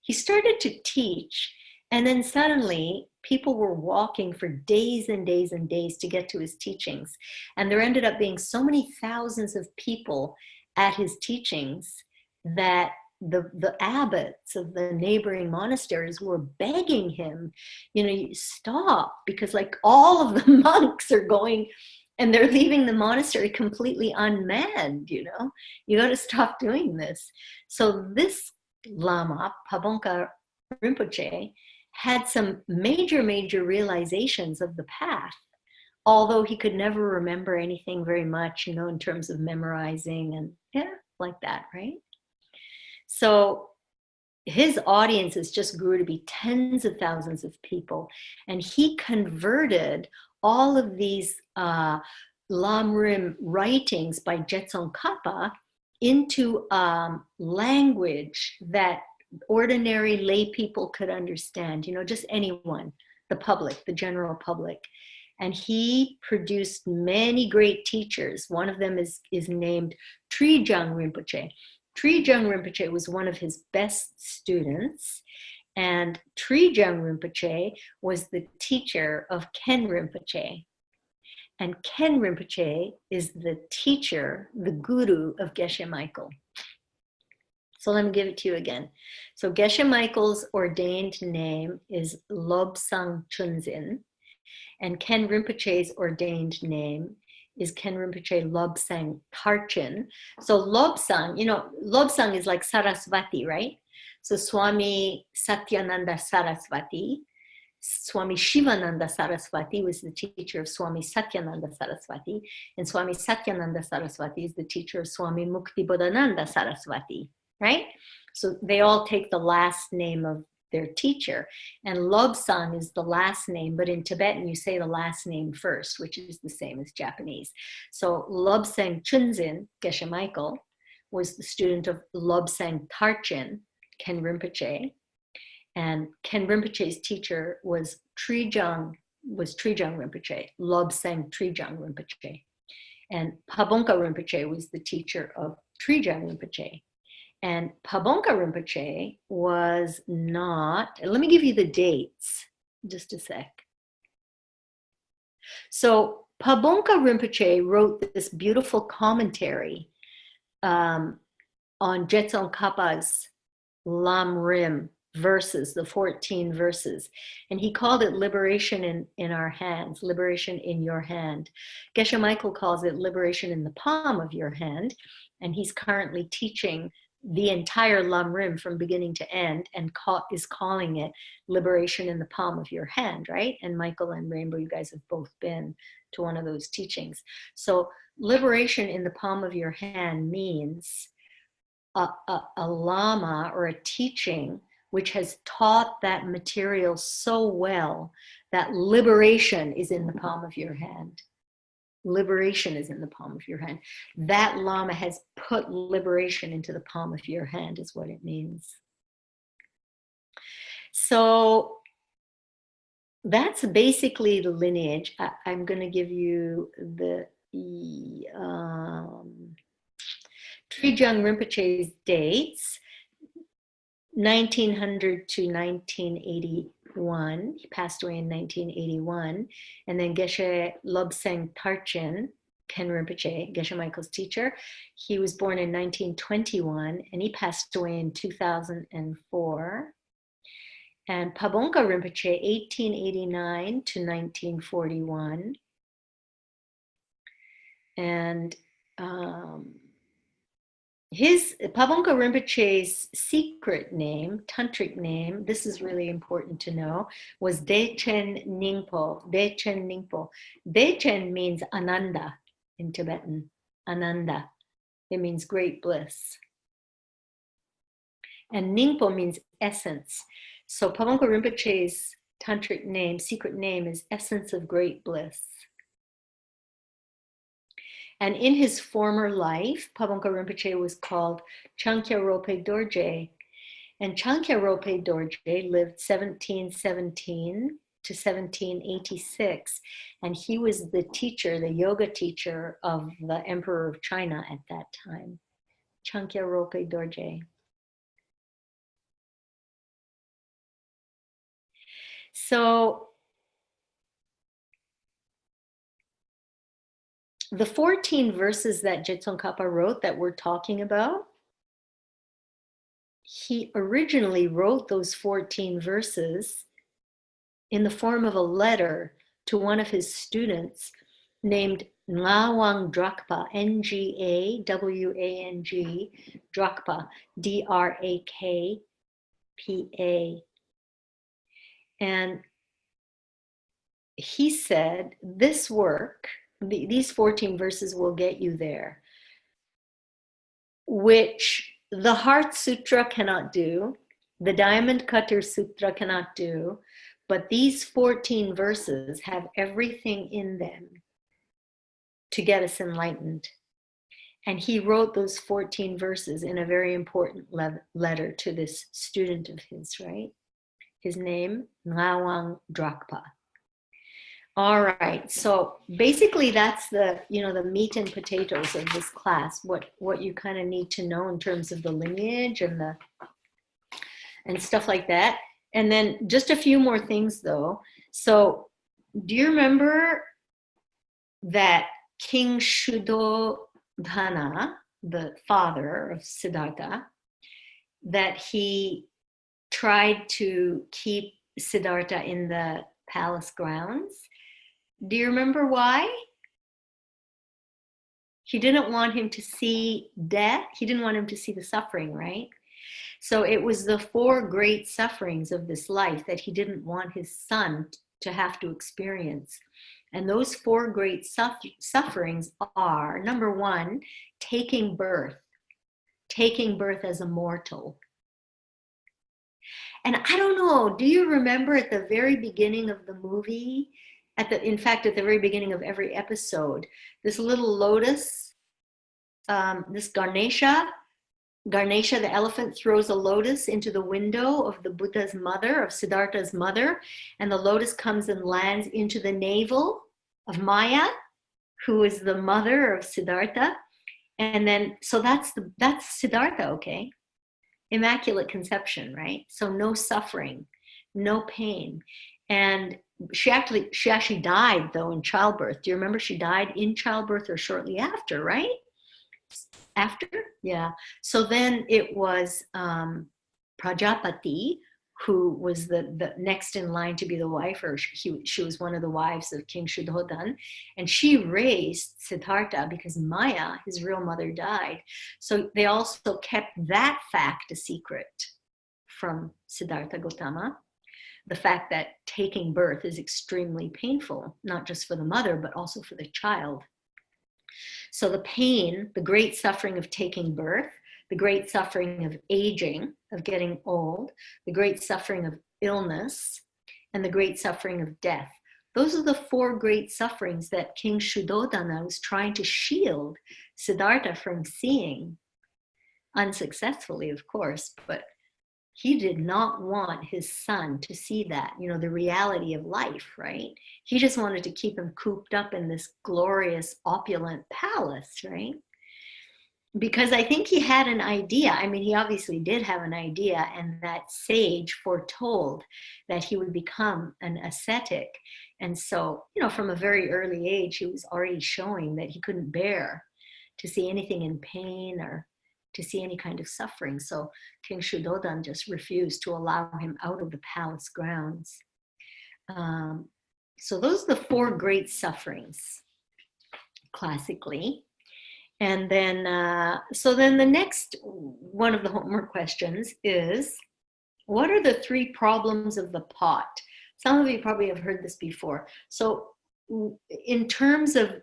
he started to teach. And then suddenly People were walking for days and days and days to get to his teachings. And there ended up being so many thousands of people at his teachings that the abbots of the neighboring monasteries were begging him, stop, because like all of the monks are going and they're leaving the monastery completely unmanned, you got to stop doing this. So this Lama, Pabongka Rinpoche, had some major realizations of the path, although he could never remember anything very much, in terms of memorizing and like that, right? So his audiences just grew to be tens of thousands of people, and he converted all of these Lamrim writings by Jetson Kappa into language that ordinary lay people could understand, just anyone, the public, the general public. And he produced many great teachers. One of them is named Trijang Rinpoche. Trijang Rinpoche was one of his best students, and Trijang Rinpoche was the teacher of Ken Rinpoche. And Ken Rinpoche is the teacher, the guru of Geshe Michael. So let me give it to you again. So Geshe Michael's ordained name is Lobsang Chunzin, and Ken Rinpoche's ordained name is Ken Rinpoche Lobsang Tarchin. So Lobsang, Lobsang is like Sarasvati, right? So Swami Satyananda Sarasvati, Swami Shivananda Saraswati was the teacher of Swami Satyananda Saraswati, and Swami Satyananda Saraswati is the teacher of Swami Muktiboddhananda Saraswati, right? So they all take the last name of their teacher, and Lobsang is the last name, but in Tibetan you say the last name first, which is the same as Japanese. So Lobsang Chunzin, Geshe Michael, was the student of Lobsang Tarchin, Ken Rinpoche, and Ken Rinpoche's teacher was Trijang Rinpoche, Lobsang Trijang Rinpoche. And Pabongka Rinpoche was the teacher of Trijang Rinpoche. And Pabongka Rinpoche was not, let me give you the dates, just a sec. So Pabongka Rinpoche wrote this beautiful commentary on Jetson Kappa's Lam Rim verses, the 14 verses. And he called it liberation in our hands, liberation in your hand. Geshe Michael calls it liberation in the palm of your hand. And he's currently teaching the entire Lam Rim from beginning to end and is calling it liberation in the palm of your hand, right? And Michael and Rainbow, you guys have both been to one of those teachings. So liberation in the palm of your hand means a lama or a teaching which has taught that material so well that liberation is in the palm of your hand. Liberation is in the palm of your hand. That lama has put liberation into the palm of your hand is what it means. So that's basically the lineage. I'm going to give you the Trijang Rinpoche's dates, 1900 to 1981. He passed away in 1981. And then Geshe Lobsang Tarchin, Ken Rinpoche, Geshe Michael's teacher, he was born in 1921 and he passed away in 2004. And Pabongka Rinpoche, 1889 to 1941. And Pabongka Rinpoche's secret name, tantric name, this is really important to know, was Dechen Ningpo. Dechen Ningpo. Dechen means Ananda in Tibetan. Ananda. It means great bliss. And Ningpo means essence. So Pabongka Rinpoche's tantric name, secret name, is essence of great bliss. And in his former life, Pabongka Rinpoche was called Chankya Rope Dorje. And Chankya Rope Dorje lived 1717 to 1786. And he was the teacher, the yoga teacher of the Emperor of China at that time. Chankya Rope Dorje. So the 14 verses that Tsongkhapa wrote that we're talking about, he originally wrote those 14 verses in the form of a letter to one of his students named Ngawang Drakpa, Ngawang, Drakpa, Drakpa. And he said, this work, these 14 verses will get you there, which the Heart Sutra cannot do, the Diamond Cutter Sutra cannot do, but these 14 verses have everything in them to get us enlightened. And he wrote those 14 verses in a very important letter to this student of his, right? His name, Ngawang Drakpa. All right, so basically that's the, the meat and potatoes of this class, what you kind of need to know in terms of the lineage and stuff like that. And then just a few more things though. So do you remember that King Shuddhodhana, the father of Siddhartha, that he tried to keep Siddhartha in the palace grounds? Do you remember why? He didn't want him to see death. He didn't want him to see the suffering, right? So it was the 4 great sufferings of this life that he didn't want his son to have to experience. And those 4 great sufferings are, number 1, taking birth as a mortal. And I don't know, do you remember at the very beginning of the movie, in fact, at the very beginning of every episode, this little lotus, this Ganesha, the elephant, throws a lotus into the window of the Buddha's mother, of Siddhartha's mother, and the lotus comes and lands into the navel of Maya, who is the mother of Siddhartha. And then, so that's Siddhartha, okay? Immaculate conception, right? So no suffering, no pain. And she actually died though in childbirth. Do you remember she died in childbirth or shortly after, right? After? Yeah. So then it was Prajapati, who was the next in line to be the wife, or she was one of the wives of King Shuddhodhan, and she raised Siddhartha because Maya, his real mother, died. So they also kept that fact a secret from Siddhartha Gautama. The fact that taking birth is extremely painful, not just for the mother, but also for the child. So the pain, the great suffering of taking birth, the great suffering of aging, of getting old, the great suffering of illness, and the great suffering of death. Those are the 4 great sufferings that King Shuddhodhana was trying to shield Siddhartha from seeing. Unsuccessfully, of course, but he did not want his son to see that, the reality of life, right? He just wanted to keep him cooped up in this glorious, opulent palace, right? Because I think he had an idea. I mean, he obviously did have an idea, and that sage foretold that he would become an ascetic. And so, from a very early age, he was already showing that he couldn't bear to see anything in pain or to see any kind of suffering. So King Shuddhodhan just refused to allow him out of the palace grounds. So those are the 4 great sufferings, classically. And then, so then the next one of the homework questions is, what are the 3 problems of the pot? Some of you probably have heard this before. So in terms of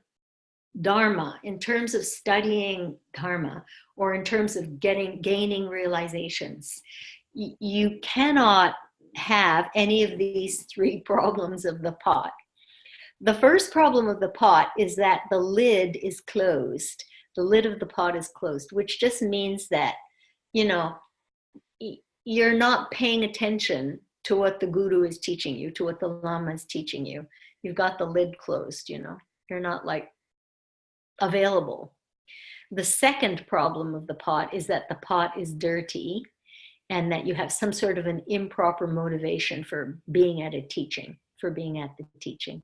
Dharma, in terms of studying Dharma, or in terms of gaining realizations, you cannot have any of these 3 problems of the pot. The first problem of the pot is that the lid is closed. The lid of the pot is closed, which just means that, you're not paying attention to what the guru is teaching you, to what the lama is teaching you. You've got the lid closed, You're not available. The second problem of the pot is that the pot is dirty and that you have some sort of an improper motivation for being at a teaching. for being at the teaching.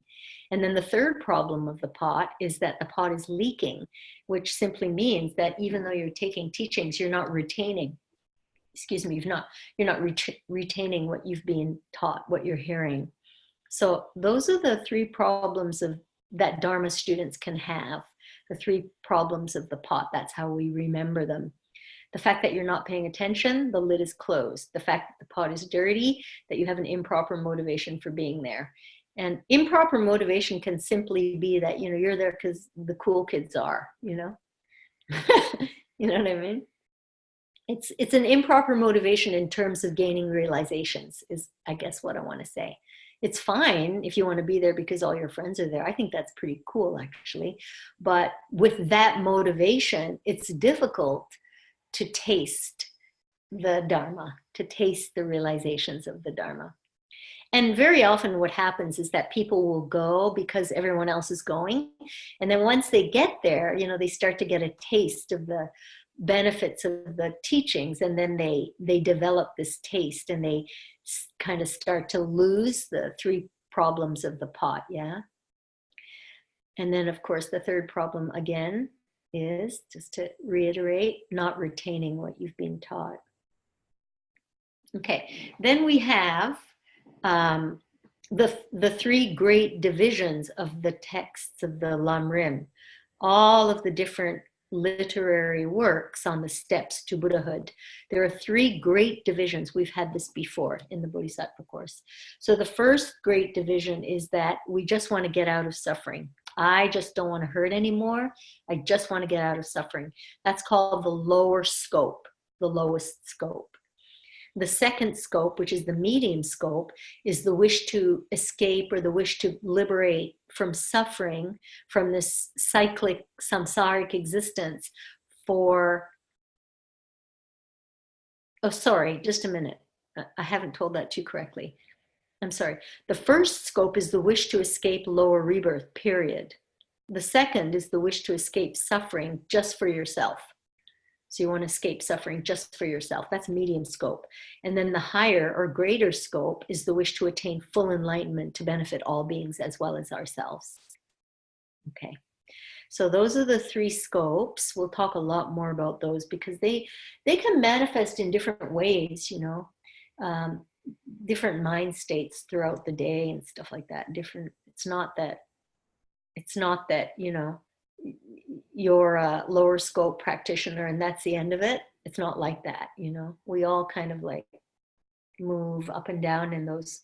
And then the third problem of the pot is that the pot is leaking, which simply means that even though you're taking teachings, you're not retaining, excuse me, you're not retaining what you've been taught, what you're hearing. So those are the three problems that Dharma students can have, the three problems of the pot. That's how we remember them. The fact that you're not paying attention, the lid is closed. The fact that the pot is dirty, that you have an improper motivation for being there. And improper motivation can simply be that, you're there because the cool kids are, you know what I mean? It's an improper motivation in terms of gaining realizations, is I guess what I want to say. It's fine if you want to be there because all your friends are there. I think that's pretty cool, actually. But with that motivation, it's difficult to taste the Dharma, to taste the realizations of the Dharma. And very often what happens is that people will go because everyone else is going. And then once they get there, they start to get a taste of the benefits of the teachings, and then they develop this taste, and they kind of start to lose the three problems of the pot. Yeah. And then of course the third problem again is, just to reiterate, not retaining what you've been taught. Okay, then we have the three great divisions of the texts of the Lamrim, all of the different literary works on the steps to Buddhahood. There are three great divisions. We've had this before in the Bodhisattva course. So the first great division is that we just want to get out of suffering. I just don't want to hurt anymore. I just want to get out of suffering. That's called the lower scope, the lowest scope. The second scope, which is the medium scope, is the wish to escape or the wish to liberate from suffering, from this cyclic samsaric existence for, oh, sorry, just a minute. I haven't told that too correctly. I'm sorry. The first scope is the wish to escape lower rebirth, period. The second is the wish to escape suffering just for yourself. So you want to escape suffering just for yourself. That's medium scope. And then the higher or greater scope is the wish to attain full enlightenment to benefit all beings as well as ourselves. Okay. So those are the three scopes. We'll talk a lot more about those because they can manifest in different ways, different mind states throughout the day and stuff like that. It's not that you're a lower scope practitioner and that's the end of it. It's not like that. We all kind of like move up and down in those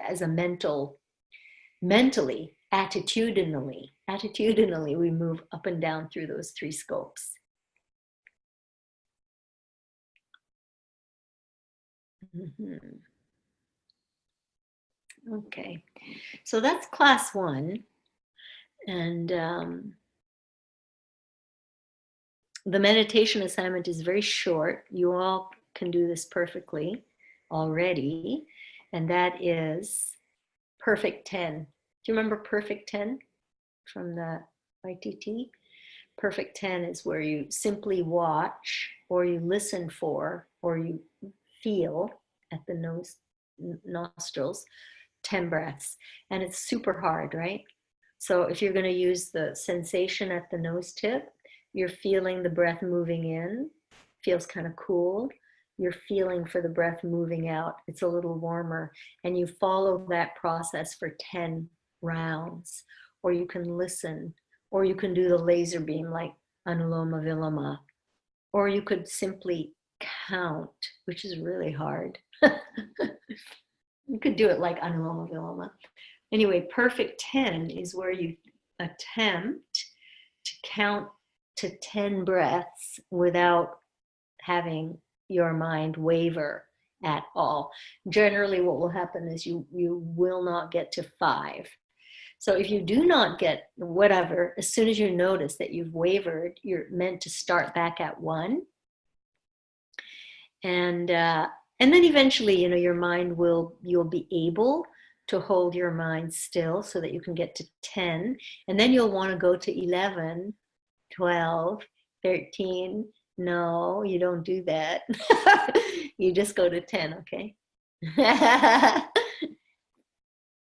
as a mentally, attitudinally, we move up and down through those three scopes. Mm-hmm. Okay, so that's class 1. And the meditation assignment is very short. You all can do this perfectly already. And that is Perfect 10. Do you remember Perfect 10 from the ITT? Perfect 10 is where you simply watch, or you listen for, or you feel at the nostrils 10 breaths. And it's super hard, right? So if you're going to use the sensation at the nose tip, you're feeling the breath moving in, feels kind of cool. You're feeling for the breath moving out, it's a little warmer. And you follow that process for 10 rounds. Or you can listen, or you can do the laser beam like Anuloma Viloma. Or you could simply count, which is really hard. You could do it like Anuloma Viloma. Anyway, Perfect 10 is where you attempt to count to 10 breaths without having your mind waver at all. Generally, what will happen is you will not get to 5. So if you do not get whatever, as soon as you notice that you've wavered, you're meant to start back at 1. And then eventually, your mind you'll be able to hold your mind still so that you can get to 10. And then you'll want to go to 11, 12, 13. No, you don't do that. You just go to 10, okay?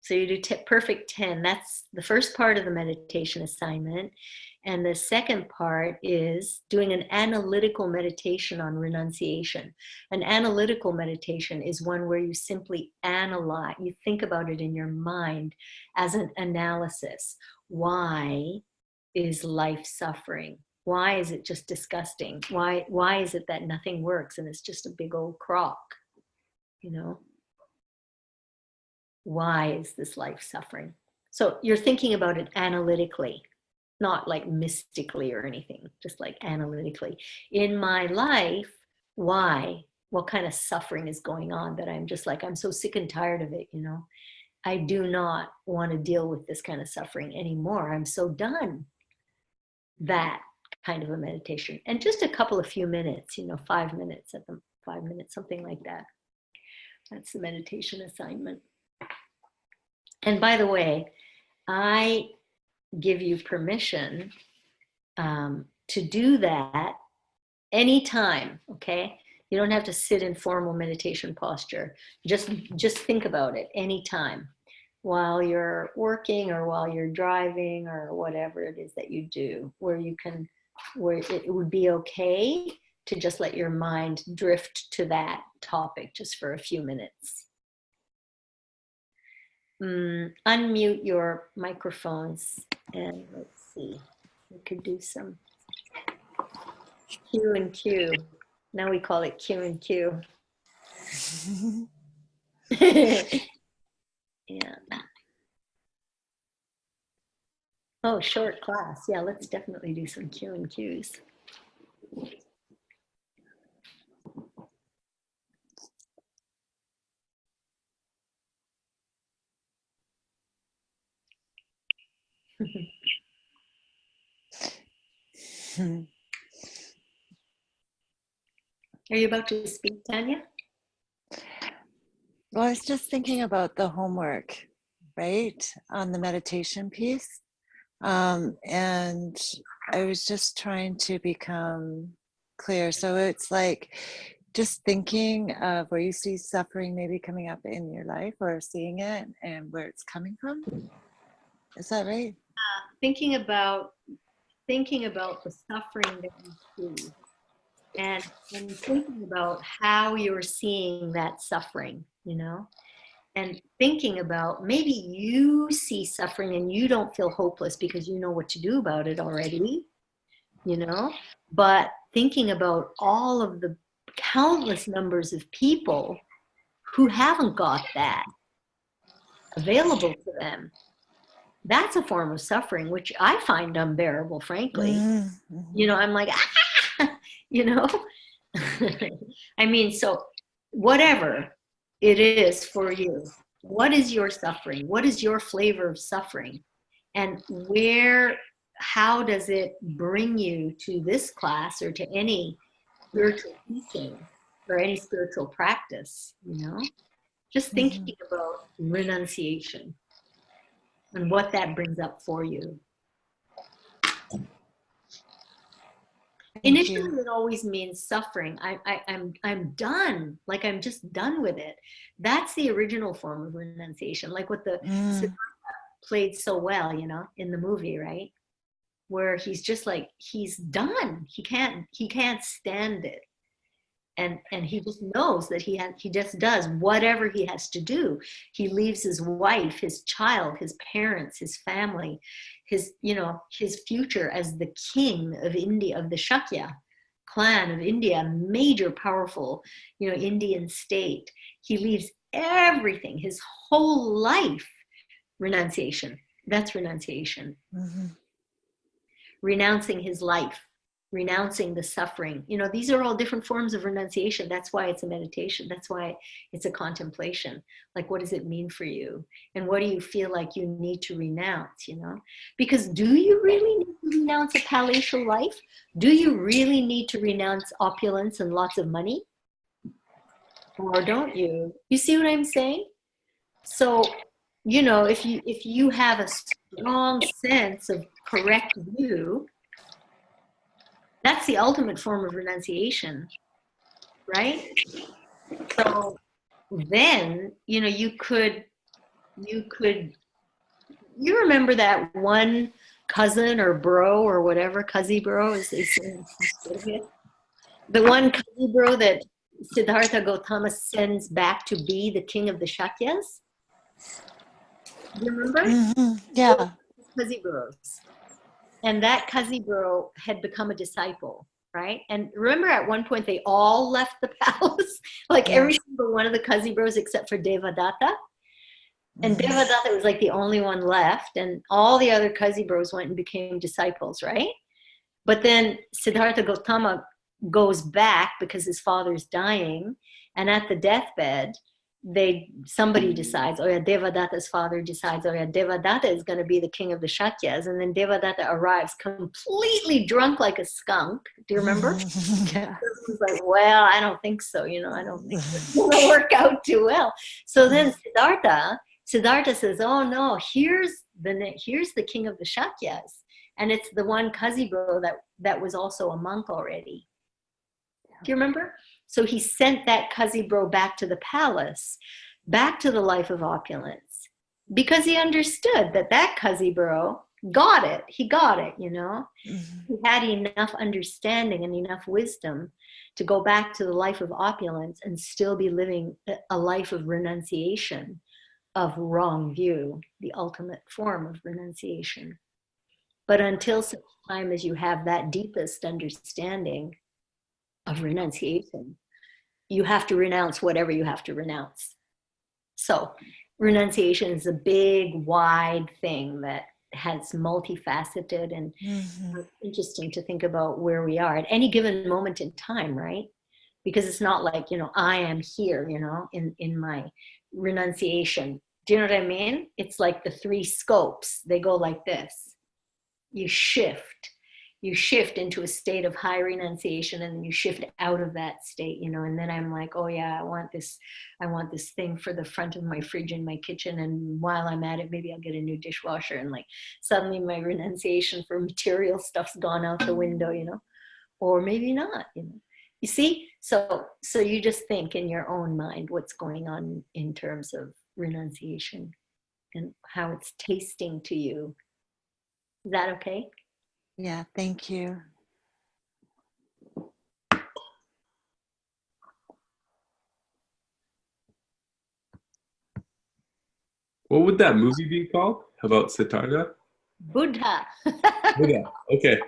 So you do perfect 10. That's the first part of the meditation assignment. And the second part is doing an analytical meditation on renunciation. An analytical meditation is one where you simply analyze, you think about it in your mind as an analysis. Why is life suffering? Why is it just disgusting? Why is it that nothing works and it's just a big old crock? You know? Why is this life suffering? So you're thinking about it analytically, not like mystically or anything, just like analytically. In my life, why? What kind of suffering is going on that I'm just like, I'm so sick and tired of it, you know? I do not want to deal with this kind of suffering anymore. I'm so done. That kind of a meditation. And just a couple of few minutes, you know, 5 minutes at the 5 minutes, something like that. That's the meditation assignment. And by the way, I give you permission to do that anytime, okay? You don't have to sit in formal meditation posture. Just think about it anytime, while you're working or while you're driving or whatever it is that you do, where it would be okay to just let your mind drift to that topic just for a few minutes. Unmute your microphones and let's see, we could do some Q and Q. Now we call it Q and Q. Yeah. Oh, short class. Yeah, let's definitely do some Q and Qs. Are you about to speak, Tanya? Well, I was just thinking about the homework, right, on the meditation piece. And I was just trying to become clear. So it's like just thinking of where you see suffering maybe coming up in your life or seeing it and where it's coming from. Is that right? Thinking about the suffering that you see and thinking about how you're seeing that suffering, you know, and thinking about maybe you see suffering and you don't feel hopeless because you know what to do about it already, you know, but thinking about all of the countless numbers of people who haven't got that available to them. That's a form of suffering, which I find unbearable, frankly. Mm-hmm. You know, I'm like, you know, I mean, so whatever it is for you, what is your suffering? What is your flavor of suffering? And how does it bring you to this class or to any spiritual teaching or any spiritual practice, you know? Just thinking about renunciation and what that brings up for you. Initially, it always means suffering. I'm done. Like I'm just done with it. That's the original form of renunciation. Like what the Siddhartha played so well, you know, in the movie, right? Where he's just like he's done. He can't stand it, and he just knows that he just does whatever he has to do. He leaves his wife, his child, his parents, his family, his future as the king of India, of the Shakya clan of India, major powerful, Indian state. He leaves everything, his whole life. Renunciation. That's renunciation. Renouncing his life, renouncing the suffering. These are all different forms of renunciation. That's why it's a meditation. That's why it's a contemplation. Like, what does it mean for you? And what do you feel like you need to renounce, Because do you really need to renounce a palatial life? Do you really need to renounce opulence and lots of money? Or don't you? You see what I'm saying? So, if you have a strong sense of correct view, that's the ultimate form of renunciation, right? So then, you could you remember that one cousin or bro or whatever, cousin bro as they say in Australia? The one cousin bro that Siddhartha Gautama sends back to be the king of the Shakyas? You remember? Mm-hmm. Yeah. Cousin bros. And that cousin bro had become a disciple, right? And remember at one point they all left the palace, like every single one of the cousin bros except for Devadatta. And Devadatta was like the only one left, and all the other cousin bros went and became disciples, right? But then Siddhartha Gautama goes back because his father's dying, and at the deathbed, somebody decides, oh yeah, Devadatta's father decides, oh yeah, Devadatta is going to be the king of the Shakyas, and then Devadatta arrives completely drunk like a skunk. Do you remember? Yeah. He's like, well, I don't think so. I don't think it's going to work out too well. So then Siddhartha says, oh no, here's the king of the Shakyas, and it's the one Kazibro that was also a monk already. Do you remember? So he sent that Kazibro back to the palace, back to the life of opulence, because he understood that Kazibro got it. He got it, He had enough understanding and enough wisdom to go back to the life of opulence and still be living a life of renunciation of wrong view, the ultimate form of renunciation. But until such time as you have that deepest understanding of renunciation, you have to renounce whatever you have to renounce. So renunciation is a big, wide thing that has multifaceted, and interesting to think about where we are at any given moment in time, right? Because it's not like, I am here, in my renunciation. Do you know what I mean? It's like the three scopes. They go like this. You shift into a state of high renunciation, and then you shift out of that state, and then I'm like, oh yeah, I want this thing for the front of my fridge in my kitchen, and while I'm at it, maybe I'll get a new dishwasher, and like suddenly my renunciation for material stuff's gone out the window, or maybe not, You see? So you just think in your own mind what's going on in terms of renunciation and how it's tasting to you. Is that okay? Yeah, thank you. What would that movie be called about Siddhartha? Buddha. Buddha. Okay.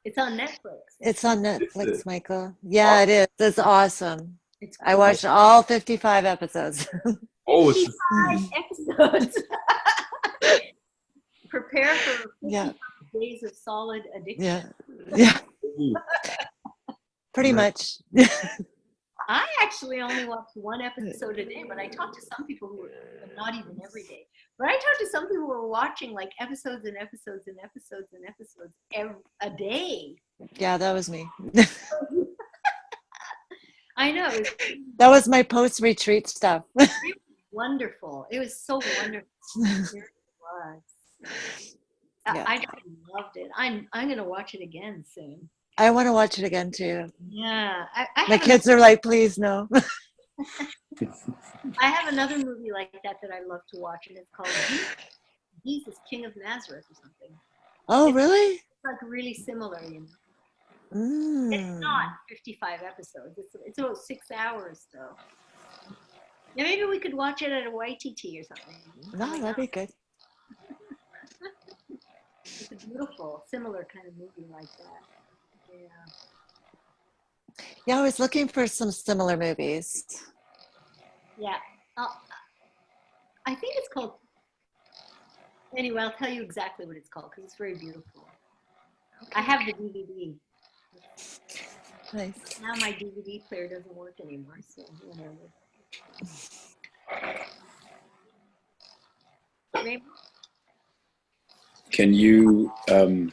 It's on Netflix. It's on Netflix, Michael. Yeah, it is. It's awesome. It's I watched all 55 episodes. Oh, 55 episodes. Prepare for 55 days of solid addiction. Yeah. Pretty much. I actually only watch one episode a day, but I talk to some people who are not even every day. But I talk to some people who are watching like episodes and episodes and episodes and episodes a day. Yeah, that was me. I know. That was my post-retreat stuff. It was wonderful. It was so wonderful. It was. Yeah. I loved it. I'm going to watch it again soon. I want to watch it again too. Yeah. My kids are like, please no. I have another movie like that I love to watch, and it's called Jesus, King of Nazareth or something. Oh, really? It's like really similar, It's not 55 episodes. It's about 6 hours, though. Yeah, maybe we could watch it at a YTT or something. No, that'd be good. It's a beautiful, similar kind of movie like that. Yeah, I was looking for some similar movies. Yeah. I think it's called, anyway, I'll tell you exactly what it's called because it's very beautiful. I have the DVD. Nice. Now my DVD player doesn't work anymore, so whatever. Maybe. Can you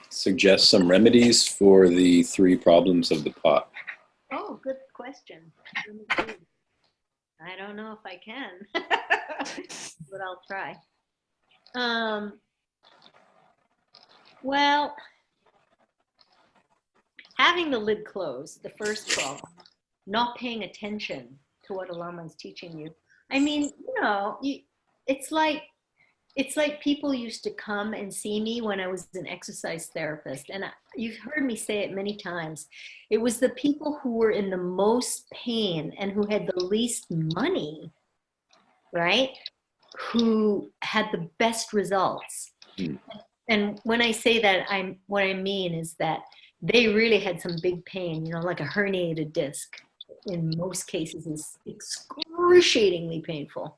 suggest some remedies for the 3 problems of the pot? Oh, good question. I don't know if I can, but I'll try. Well, having the lid closed, the first problem, not paying attention to what a lama is teaching you. I mean, it's like people used to come and see me when I was an exercise therapist. And you've heard me say it many times. It was the people who were in the most pain and who had the least money, right? Who had the best results. And when I say that, what I mean is that they really had some big pain, like a herniated disc. In most cases is excruciatingly painful.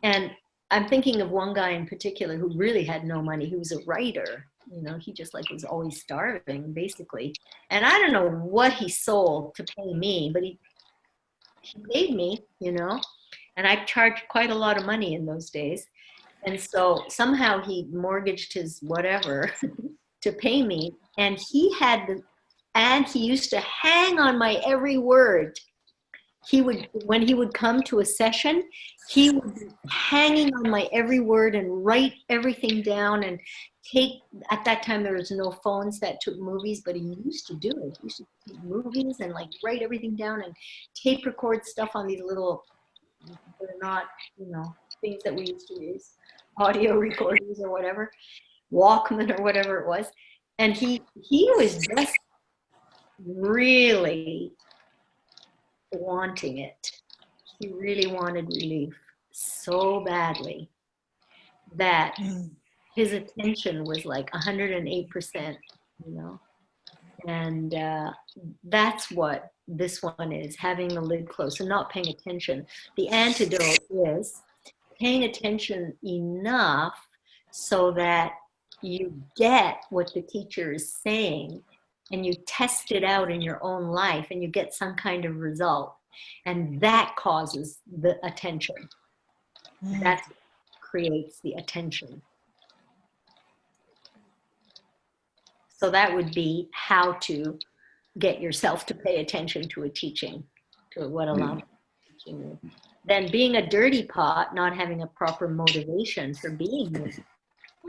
And I'm thinking of one guy in particular who really had no money. He was a writer. He just was always starving, basically. And I don't know what he sold to pay me, but he paid me, and I charged quite a lot of money in those days. And so somehow he mortgaged his whatever to pay me. And he used to hang on my every word. When he would come to a session, he would be hanging on my every word and write everything down and at that time there was no phones that took movies, but he used to do it. He used to take movies and write everything down and tape record stuff on these little, they're not, things that we used to use, audio recorders or whatever, Walkman or whatever it was. And he was just really wanting it. He really wanted relief so badly that his attention was 108%, and that's what this one is, having the lid closed and not paying attention. The antidote is paying attention enough so that you get what the teacher is saying and you test it out in your own life and you get some kind of result. And that causes the attention. That creates the attention. So that would be how to get yourself to pay attention to a teaching, to what allows teaching you. Then being a dirty pot, not having a proper motivation for being there.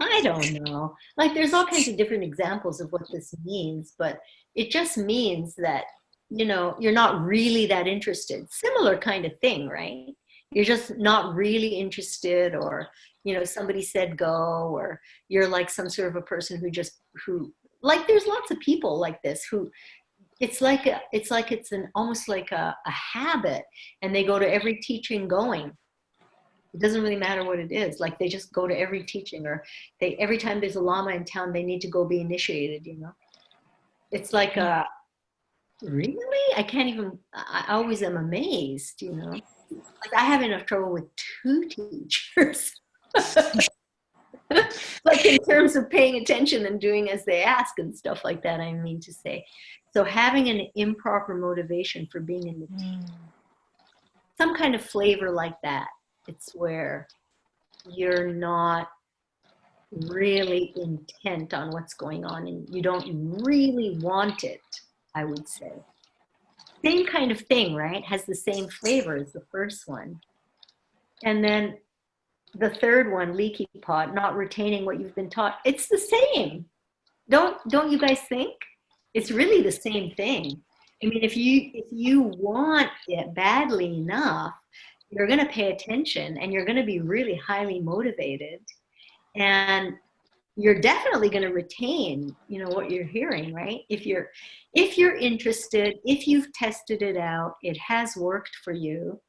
I don't know. There's all kinds of different examples of what this means, but it just means that, you're not really that interested. Similar kind of thing, right? You're just not really interested, or, somebody said go, or you're some sort of a person who there's lots of people like this who it's almost like a habit, and they go to every teaching going. It doesn't really matter what it is. They just go to every teaching, or every time there's a Lama in town, they need to go be initiated, It's really? I can't even, I always am amazed, I have enough trouble with 2 teachers. In terms of paying attention and doing as they ask and stuff like that, I mean to say. So having an improper motivation for being in the team, some kind of flavor like that, it's where you're not really intent on what's going on and you don't really want it, I would say. Same kind of thing, right? Has the same flavor as the first one. And then the third one, leaky pot, not retaining what you've been taught. It's the same. Don't you guys think? It's really the same thing. I mean, if you want it badly enough, you're going to pay attention and you're going to be really highly motivated, and you're definitely going to retain, what you're hearing, right? If you're interested, if you've tested it out, it has worked for you.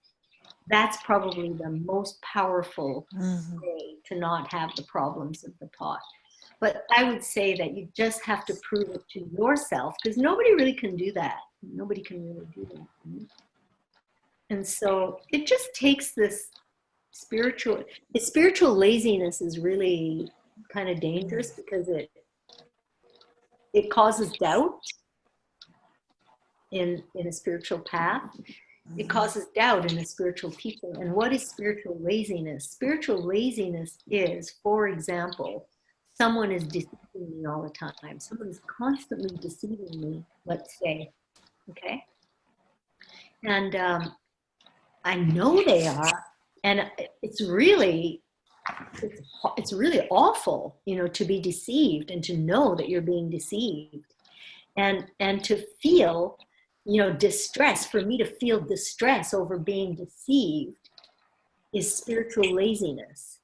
That's probably the most powerful way to not have the problems of the pot. But I would say that you just have to prove it to yourself, because nobody really can do that. Nobody can really do that. And so it just takes this spiritual laziness is really kind of dangerous, because it causes doubt in a spiritual path. It causes doubt in a spiritual people. And what is spiritual laziness? Spiritual laziness is, for example, someone is deceiving me all the time. Someone is constantly deceiving me, let's say, okay? And I know they are, and it's really awful, to be deceived and to know that you're being deceived, and to feel, distress. For me to feel distress over being deceived is spiritual laziness.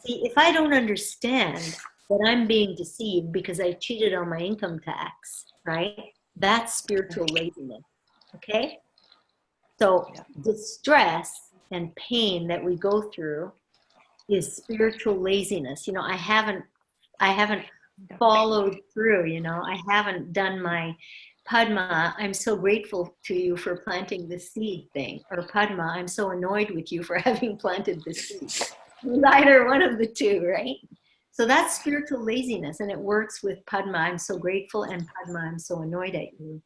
See, if I don't understand that I'm being deceived because I cheated on my income tax, right? That's spiritual laziness, okay? So distress and pain that we go through is spiritual laziness. You know, I haven't followed through, you know, I haven't done my Padma, I'm so grateful to you for planting the seed thing, or Padma, I'm so annoyed with you for having planted the seed. Either one of the two, right? So that's spiritual laziness, and it works with Padma, I'm so grateful, and Padma, I'm so annoyed at you.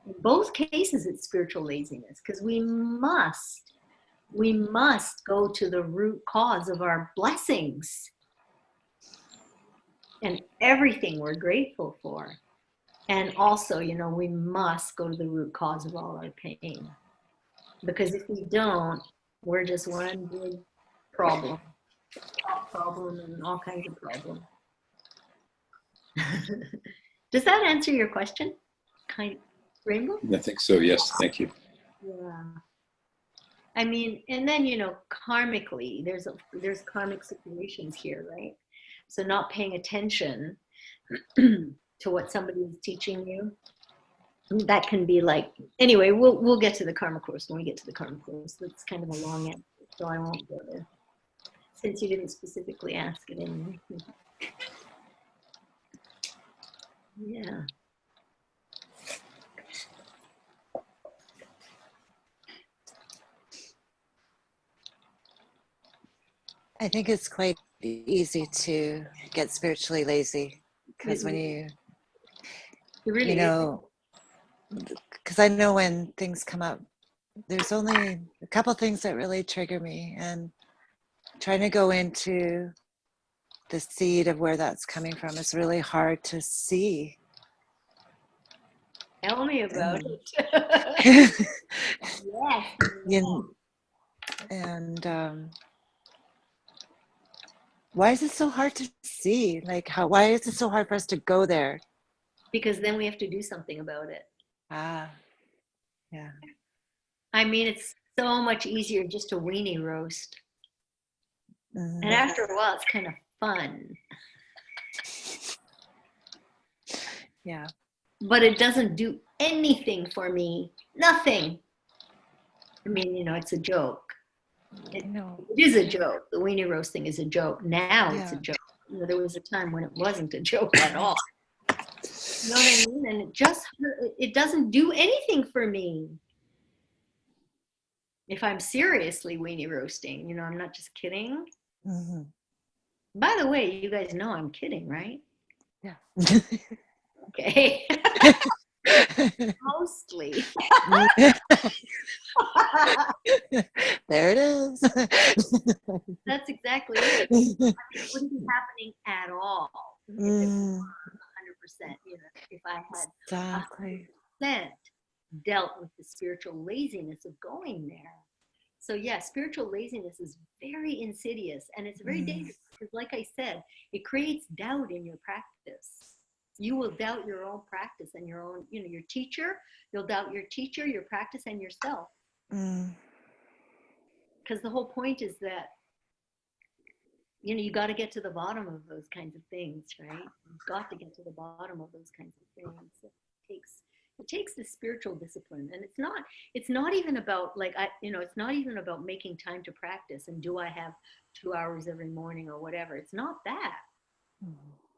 In both cases, it's spiritual laziness, because we must go to the root cause of our blessings and everything we're grateful for. And also, you know, we must go to the root cause of all our pain. Because if we don't, we're just one big problem and all kinds of problems. Does that answer your question? Kind of, Rainbow? I think so, yes, thank you. Yeah. I mean, and then, you know, karmically, there's karmic situations here, right? So not paying attention to what somebody is teaching you, that can be like, anyway, we'll get to the karma course when we get to the karma course. That's kind of a long answer, so I won't go there, since you didn't specifically ask it anyway. Yeah. I think it's quite easy to get spiritually lazy, because when It really you know, because I know when things come up, there's only a couple things that really trigger me, and trying to go into the seed of where that's coming from is really hard to see. Tell me about it. Yes. And why is it so hard to see? Like, why is it so hard for us to go there? Because then we have to do something about it. Ah, yeah. I mean, it's so much easier just to weenie roast. Mm-hmm. And after a while, it's kind of fun. Yeah. But it doesn't do anything for me. Nothing. I mean, you know, it's a joke. It is a joke. The weenie roast thing is a joke. Now it's a joke. You know, there was a time when it wasn't a joke at all. You know what I mean? And it doesn't do anything for me. If I'm seriously weenie roasting, you know, I'm not just kidding. Mm-hmm. By the way, you guys know I'm kidding, right? Yeah. Okay. Mostly. There it is. That's exactly it. I mean, it wouldn't be happening at all if it was 100%. You know, if I had 100% dealt with the spiritual laziness of going there. So yeah, spiritual laziness is very insidious, and it's very dangerous because, like I said, it creates doubt in your practice. You will doubt your own practice and your own, you know, your teacher. You'll doubt your teacher, your practice, and yourself. Because the whole point is that, you know, you got to get to the bottom of those kinds of things, right? You've got to get to the bottom of those kinds of things. It takes the spiritual discipline, and it's not even about it's not even about making time to practice and do I have 2 hours every morning or whatever. It's not that.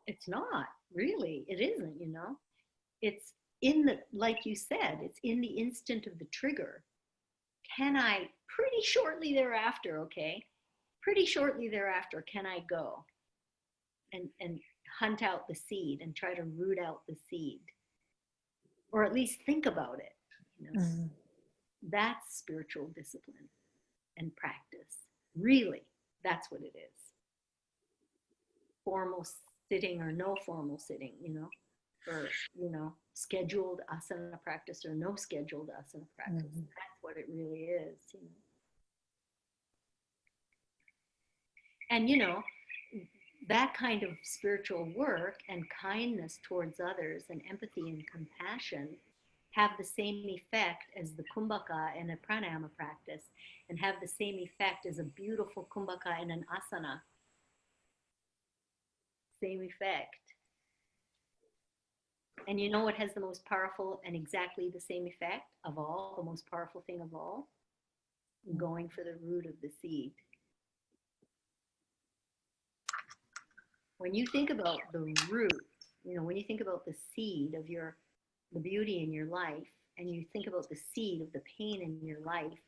It's not really. It isn't. You know, it's in the, like you said, it's in the instant of the trigger. Can I pretty shortly thereafter? Okay, pretty shortly thereafter, can I go and hunt out the seed and try to root out the seed? Or at least think about it. You know? That's spiritual discipline and practice. Really, that's what it is. Formal sitting or no formal sitting, you know, or, you know, scheduled asana practice or no scheduled asana practice. That's what it really is, you know. And, you know, that kind of spiritual work and kindness towards others and empathy and compassion have the same effect as the kumbhaka in a pranayama practice, and have the same effect as a beautiful kumbhaka in an asana. Same effect. And you know what has the most powerful and exactly the same effect of all, the most powerful thing of all? Going for the root of the seed. When you think about the root, when you think about the seed of the beauty in your life, and you think about the seed of the pain in your life,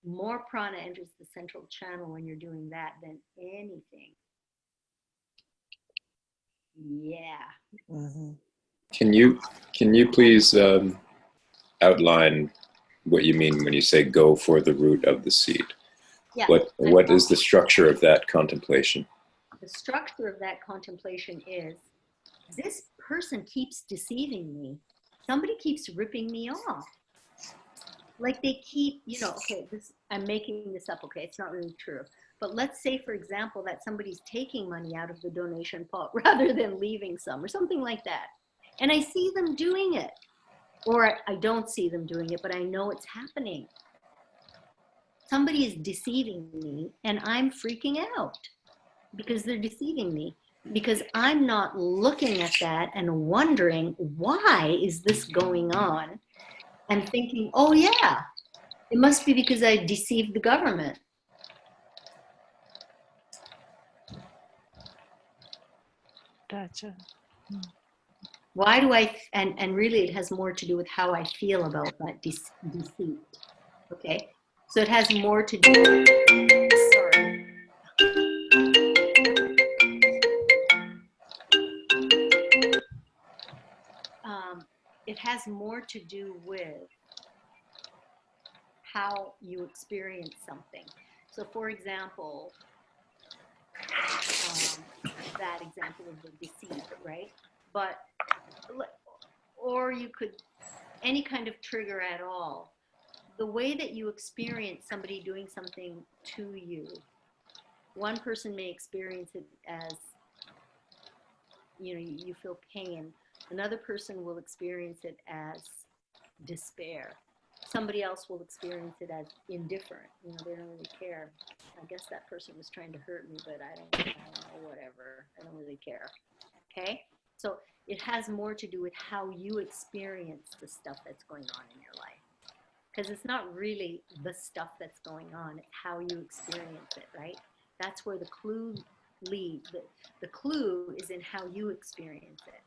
more prana enters the central channel when you're doing that than anything. Yeah. Mm-hmm. Can you please outline what you mean when you say go for the root of the seed? Yeah. What is the structure of that contemplation? The structure of that contemplation is, this person keeps deceiving me. Somebody keeps ripping me off. Like they keep, okay, I'm making this up, okay, it's not really true. But let's say, for example, that somebody's taking money out of the donation pot rather than leaving some or something like that. And I see them doing it. Or I don't see them doing it, but I know it's happening. Somebody is deceiving me and I'm freaking out because they're deceiving me. Because I'm not looking at that and wondering, why is this going on? And thinking, oh yeah, it must be because I deceived the government. Gotcha. Why do and really it has more to do with how I feel about that deceit. Okay, so it has more to do with, sorry. It has more to do with how you experience something. So for example, that example of the deceit, right? But, or you could, any kind of trigger at all, the way that you experience somebody doing something to you, one person may experience it as, you feel pain. Another person will experience it as despair. Somebody else will experience it as indifferent. They don't really care. I guess that person was trying to hurt me, but I don't know, whatever. I don't really care. Okay? So it has more to do with how you experience the stuff that's going on in your life. Because it's not really the stuff that's going on, it's how you experience it, right? That's where the clue leads. The clue is in how you experience it.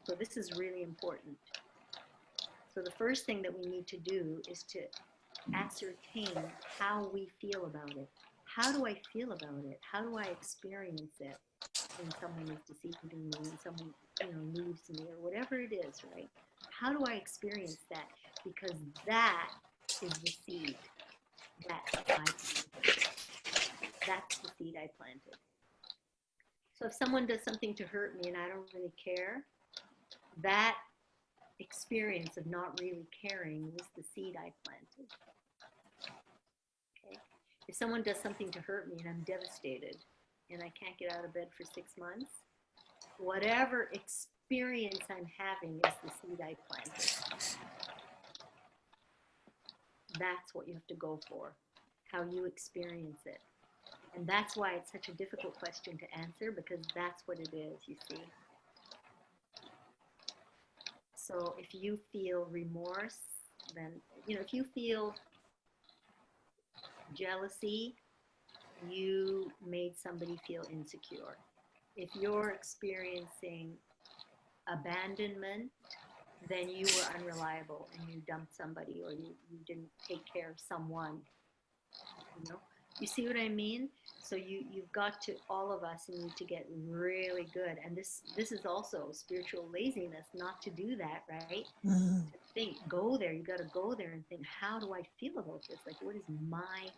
So this is really important. So the first thing that we need to do is to ascertain how we feel about it. How do I feel about it? How do I experience it when someone is deceiving me, when someone, leaves me, or whatever it is, right? How do I experience that? Because that is the seed that I planted. That's the seed I planted. So if someone does something to hurt me and I don't really care, that experience of not really caring was the seed I planted. Okay? If someone does something to hurt me and I'm devastated and I can't get out of bed for 6 months, whatever experience I'm having is the seed I planted. That's what you have to go for, how you experience it. And that's why it's such a difficult question to answer, because that's what it is, you see. So if you feel remorse, then, if you feel jealousy, you made somebody feel insecure. If you're experiencing abandonment, then you were unreliable and you dumped somebody, or you didn't take care of someone. You see what I mean? So you've got to, all of us need to get really good. And this is also spiritual laziness, not to do that, right? To think, go there. You got to go there and think, how do I feel about this? Like, what is my...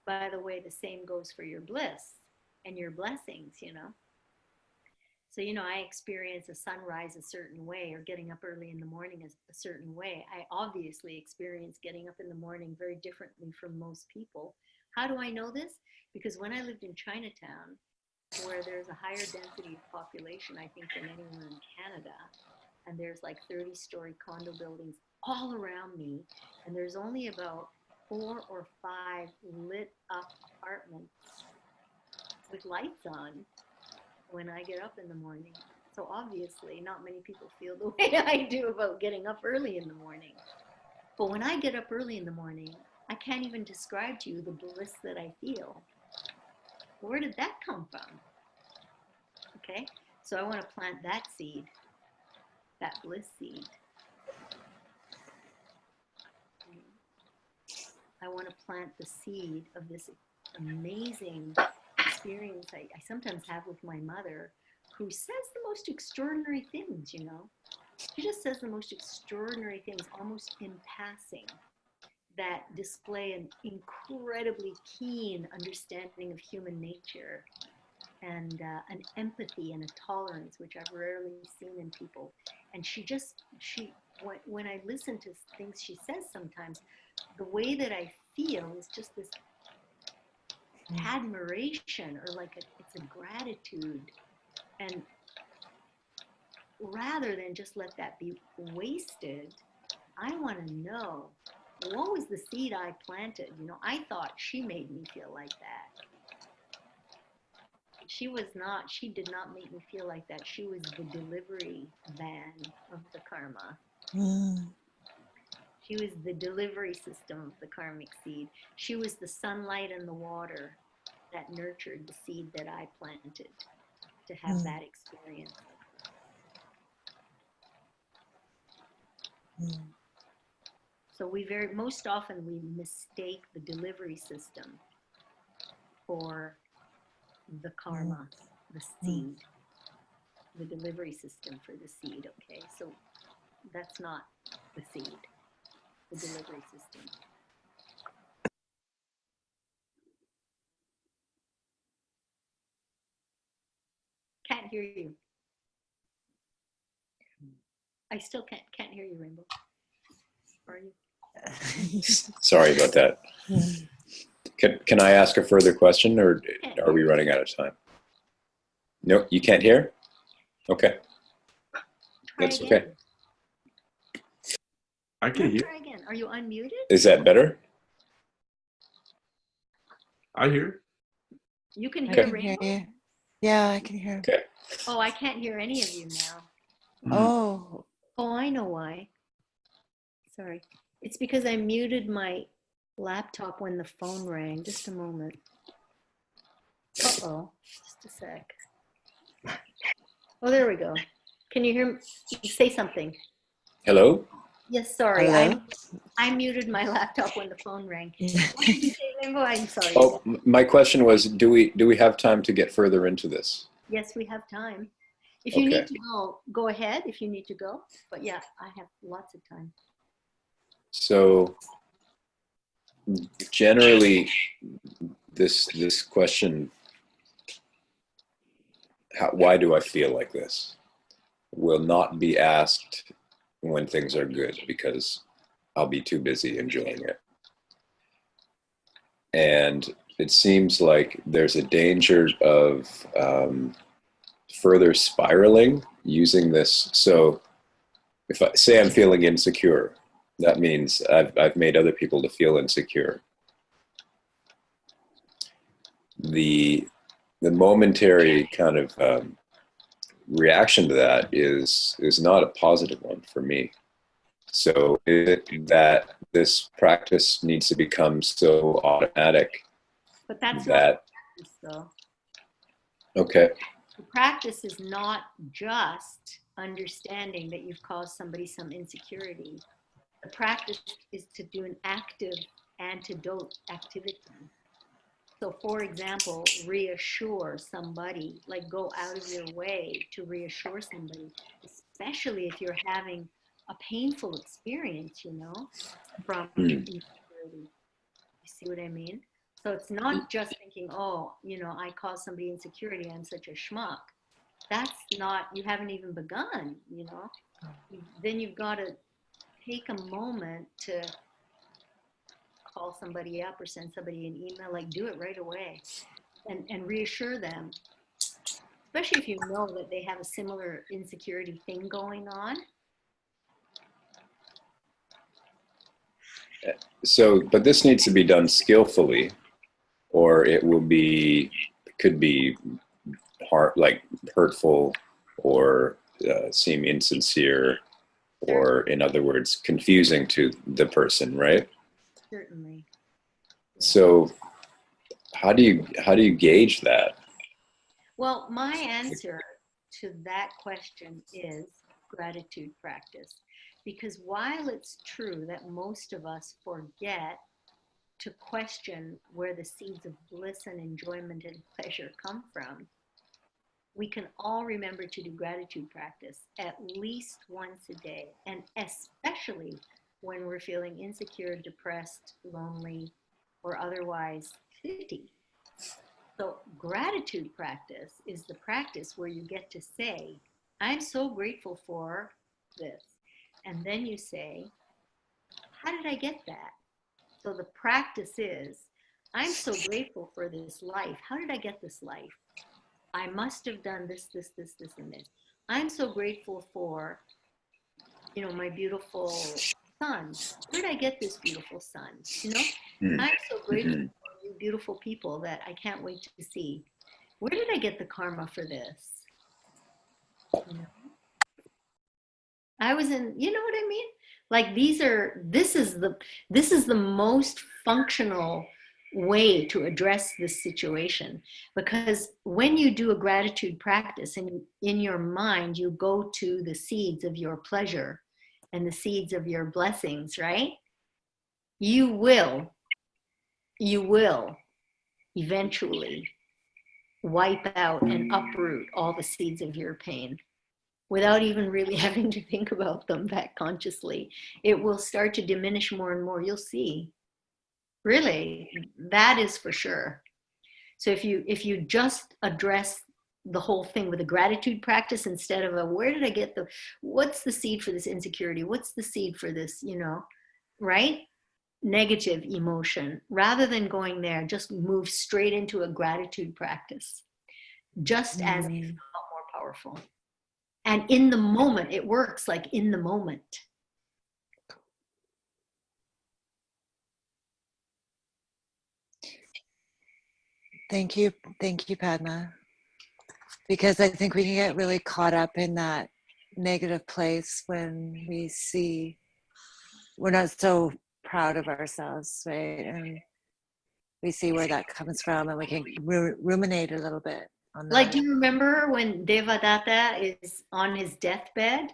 By the way, the same goes for your bliss and your blessings, So, you know, I experience a sunrise a certain way or getting up early in the morning a certain way. I obviously experience getting up in the morning very differently from most people. How do I know this? Because when I lived in Chinatown, where there's a higher density of population, I think, than anywhere in Canada, and there's like 30-story condo buildings all around me, and there's only about 4 or 5 lit up apartments with lights on when I get up in the morning. So obviously not many people feel the way I do about getting up early in the morning. But when I get up early in the morning, I can't even describe to you the bliss that I feel. Where did that come from? Okay, so I want to plant that seed, that bliss seed. I want to plant the seed of this amazing experience I sometimes have with my mother, who says the most extraordinary things, you know. She just says the most extraordinary things, almost in passing, that display an incredibly keen understanding of human nature and an empathy and a tolerance, which I've rarely seen in people. And when I listen to things she says sometimes, the way that I feel is just this admiration, or like it's a gratitude. And rather than just let that be wasted, I want to know, what was the seed I planted? You know, I thought she made me feel like that. She did not make me feel like that. She was the delivery van of the karma. She was the delivery system of the karmic seed. She was the sunlight and the water that nurtured the seed that I planted to have that experience. So most often we mistake the delivery system for the karma, the seed, the delivery system for the seed. Okay, so that's not the seed, the delivery system. Can't hear you. I still can't hear you, Rainbow. Are you? Sorry about that. Can I ask a further question, or are we running out of time? No, you can't hear? Okay. That's okay. I can hear. Try again. Are you unmuted? Is that better? I hear. You can I hear can Rainbow? hear you. Yeah, I can hear. Okay. Oh, I can't hear any of you now. Oh. Oh, I know why. Sorry. It's because I muted my laptop when the phone rang. Just a moment. Uh-oh. Just a sec. Oh, there we go. Can you hear me? Say something. Hello? Yes, sorry. Hello? I muted my laptop when the phone rang. What did you say, Rainbow? I'm sorry. Oh, my question was, do we have time to get further into this? Yes, we have time. If you need to go ahead if you need to go. But yeah, I have lots of time. So generally, this question, why do I feel like this, will not be asked when things are good, because I'll be too busy enjoying it. And it seems like there's a danger of further spiraling using this. So if I say I'm feeling insecure, that means I've made other people to feel insecure. The momentary kind of reaction to that is not a positive one for me. So that this practice needs to become so automatic. But that's that, not practice, though. Okay. The practice is not just understanding that you've caused somebody some insecurity. The practice is to do an active antidote activity. So for example, reassure somebody, like go out of your way to reassure somebody, especially if you're having a painful experience, you know, from insecurity. You see what I mean? So it's not just thinking, oh, you know, I caused somebody insecurity, I'm such a schmuck. that's not, you haven't even begun, you know. Then you've got to take a moment to call somebody up or send somebody an email, like do it right away, and reassure them, especially if you know that they have a similar insecurity thing going on. So, but this needs to be done skillfully, or it could be like hurtful, or seem insincere, or in other words, confusing to the person, right? Certainly. So, how do you gauge that? Well, my answer to that question is gratitude practice. Because while it's true that most of us forget to question where the seeds of bliss and enjoyment and pleasure come from, we can all remember to do gratitude practice at least once a day, and especially when we're feeling insecure, depressed, lonely, or otherwise fidgety. So gratitude practice is the practice where you get to say, I'm so grateful for this. And then you say, how did I get that? So the practice is, I'm so grateful for this life. How did I get this life? I must have done this, this, this, this, and this. I'm so grateful for, you know, my beautiful son. Where did I get this beautiful son? You know, I'm so grateful for you beautiful people that I can't wait to see. Where did I get the karma for this? You know? I was in, you know what I mean? Like this is the most functional way to address this situation, because when you do a gratitude practice and in your mind you go to the seeds of your pleasure and the seeds of your blessings, right? You will eventually wipe out and uproot all the seeds of your pain without even really having to think about them that consciously. It will start to diminish more and more. You'll see. Really, that is for sure. So if you just address the whole thing with a gratitude practice instead of a where did I get what's the seed for this insecurity? What's the seed for this, you know, right? Negative emotion, rather than going there, just move straight into a gratitude practice, just as if it's a lot more powerful. And in the moment, it works like in the moment. Thank you, Padma. Because I think we can get really caught up in that negative place when we see we're not so proud of ourselves, right? And we see where that comes from, and we can ruminate a little bit on that. Like, do you remember when Devadatta is on his deathbed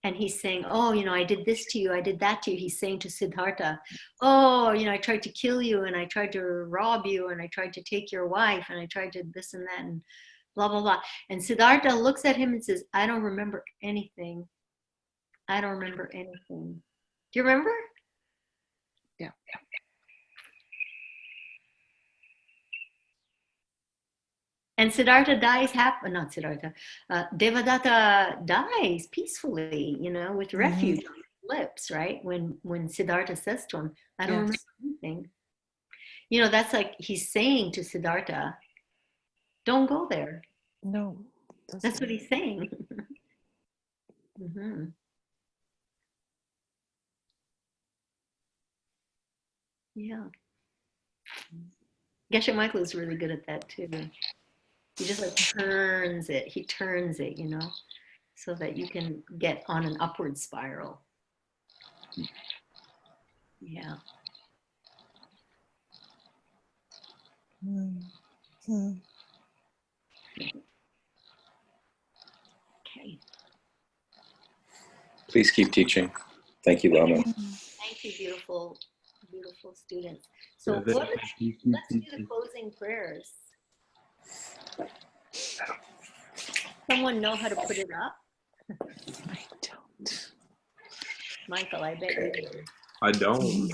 and he's saying, oh, you know, I did this to you, I did that to you. He's saying to Siddhartha, oh, you know, I tried to kill you, and I tried to rob you, and I tried to take your wife, and I tried to this and that, and blah, blah, blah. And Siddhartha looks at him and says, I don't remember anything. I don't remember anything. Do you remember? Yeah. And Siddhartha dies not Siddhartha, Devadatta dies peacefully, you know, with refuge on his lips, right? When Siddhartha says to him, I don't remember anything. You know, that's like he's saying to Siddhartha, don't go there. No. That's what he's saying. Yeah. Geshe Michael is really good at that too. He just like turns it. He turns it, you know, so that you can get on an upward spiral. Yeah. Okay. Please keep teaching. Thank you, Lama. Thank you, beautiful, beautiful students. So let's do the closing prayers. Someone know how to put it up? I don't. Michael, I bet you do. I don't.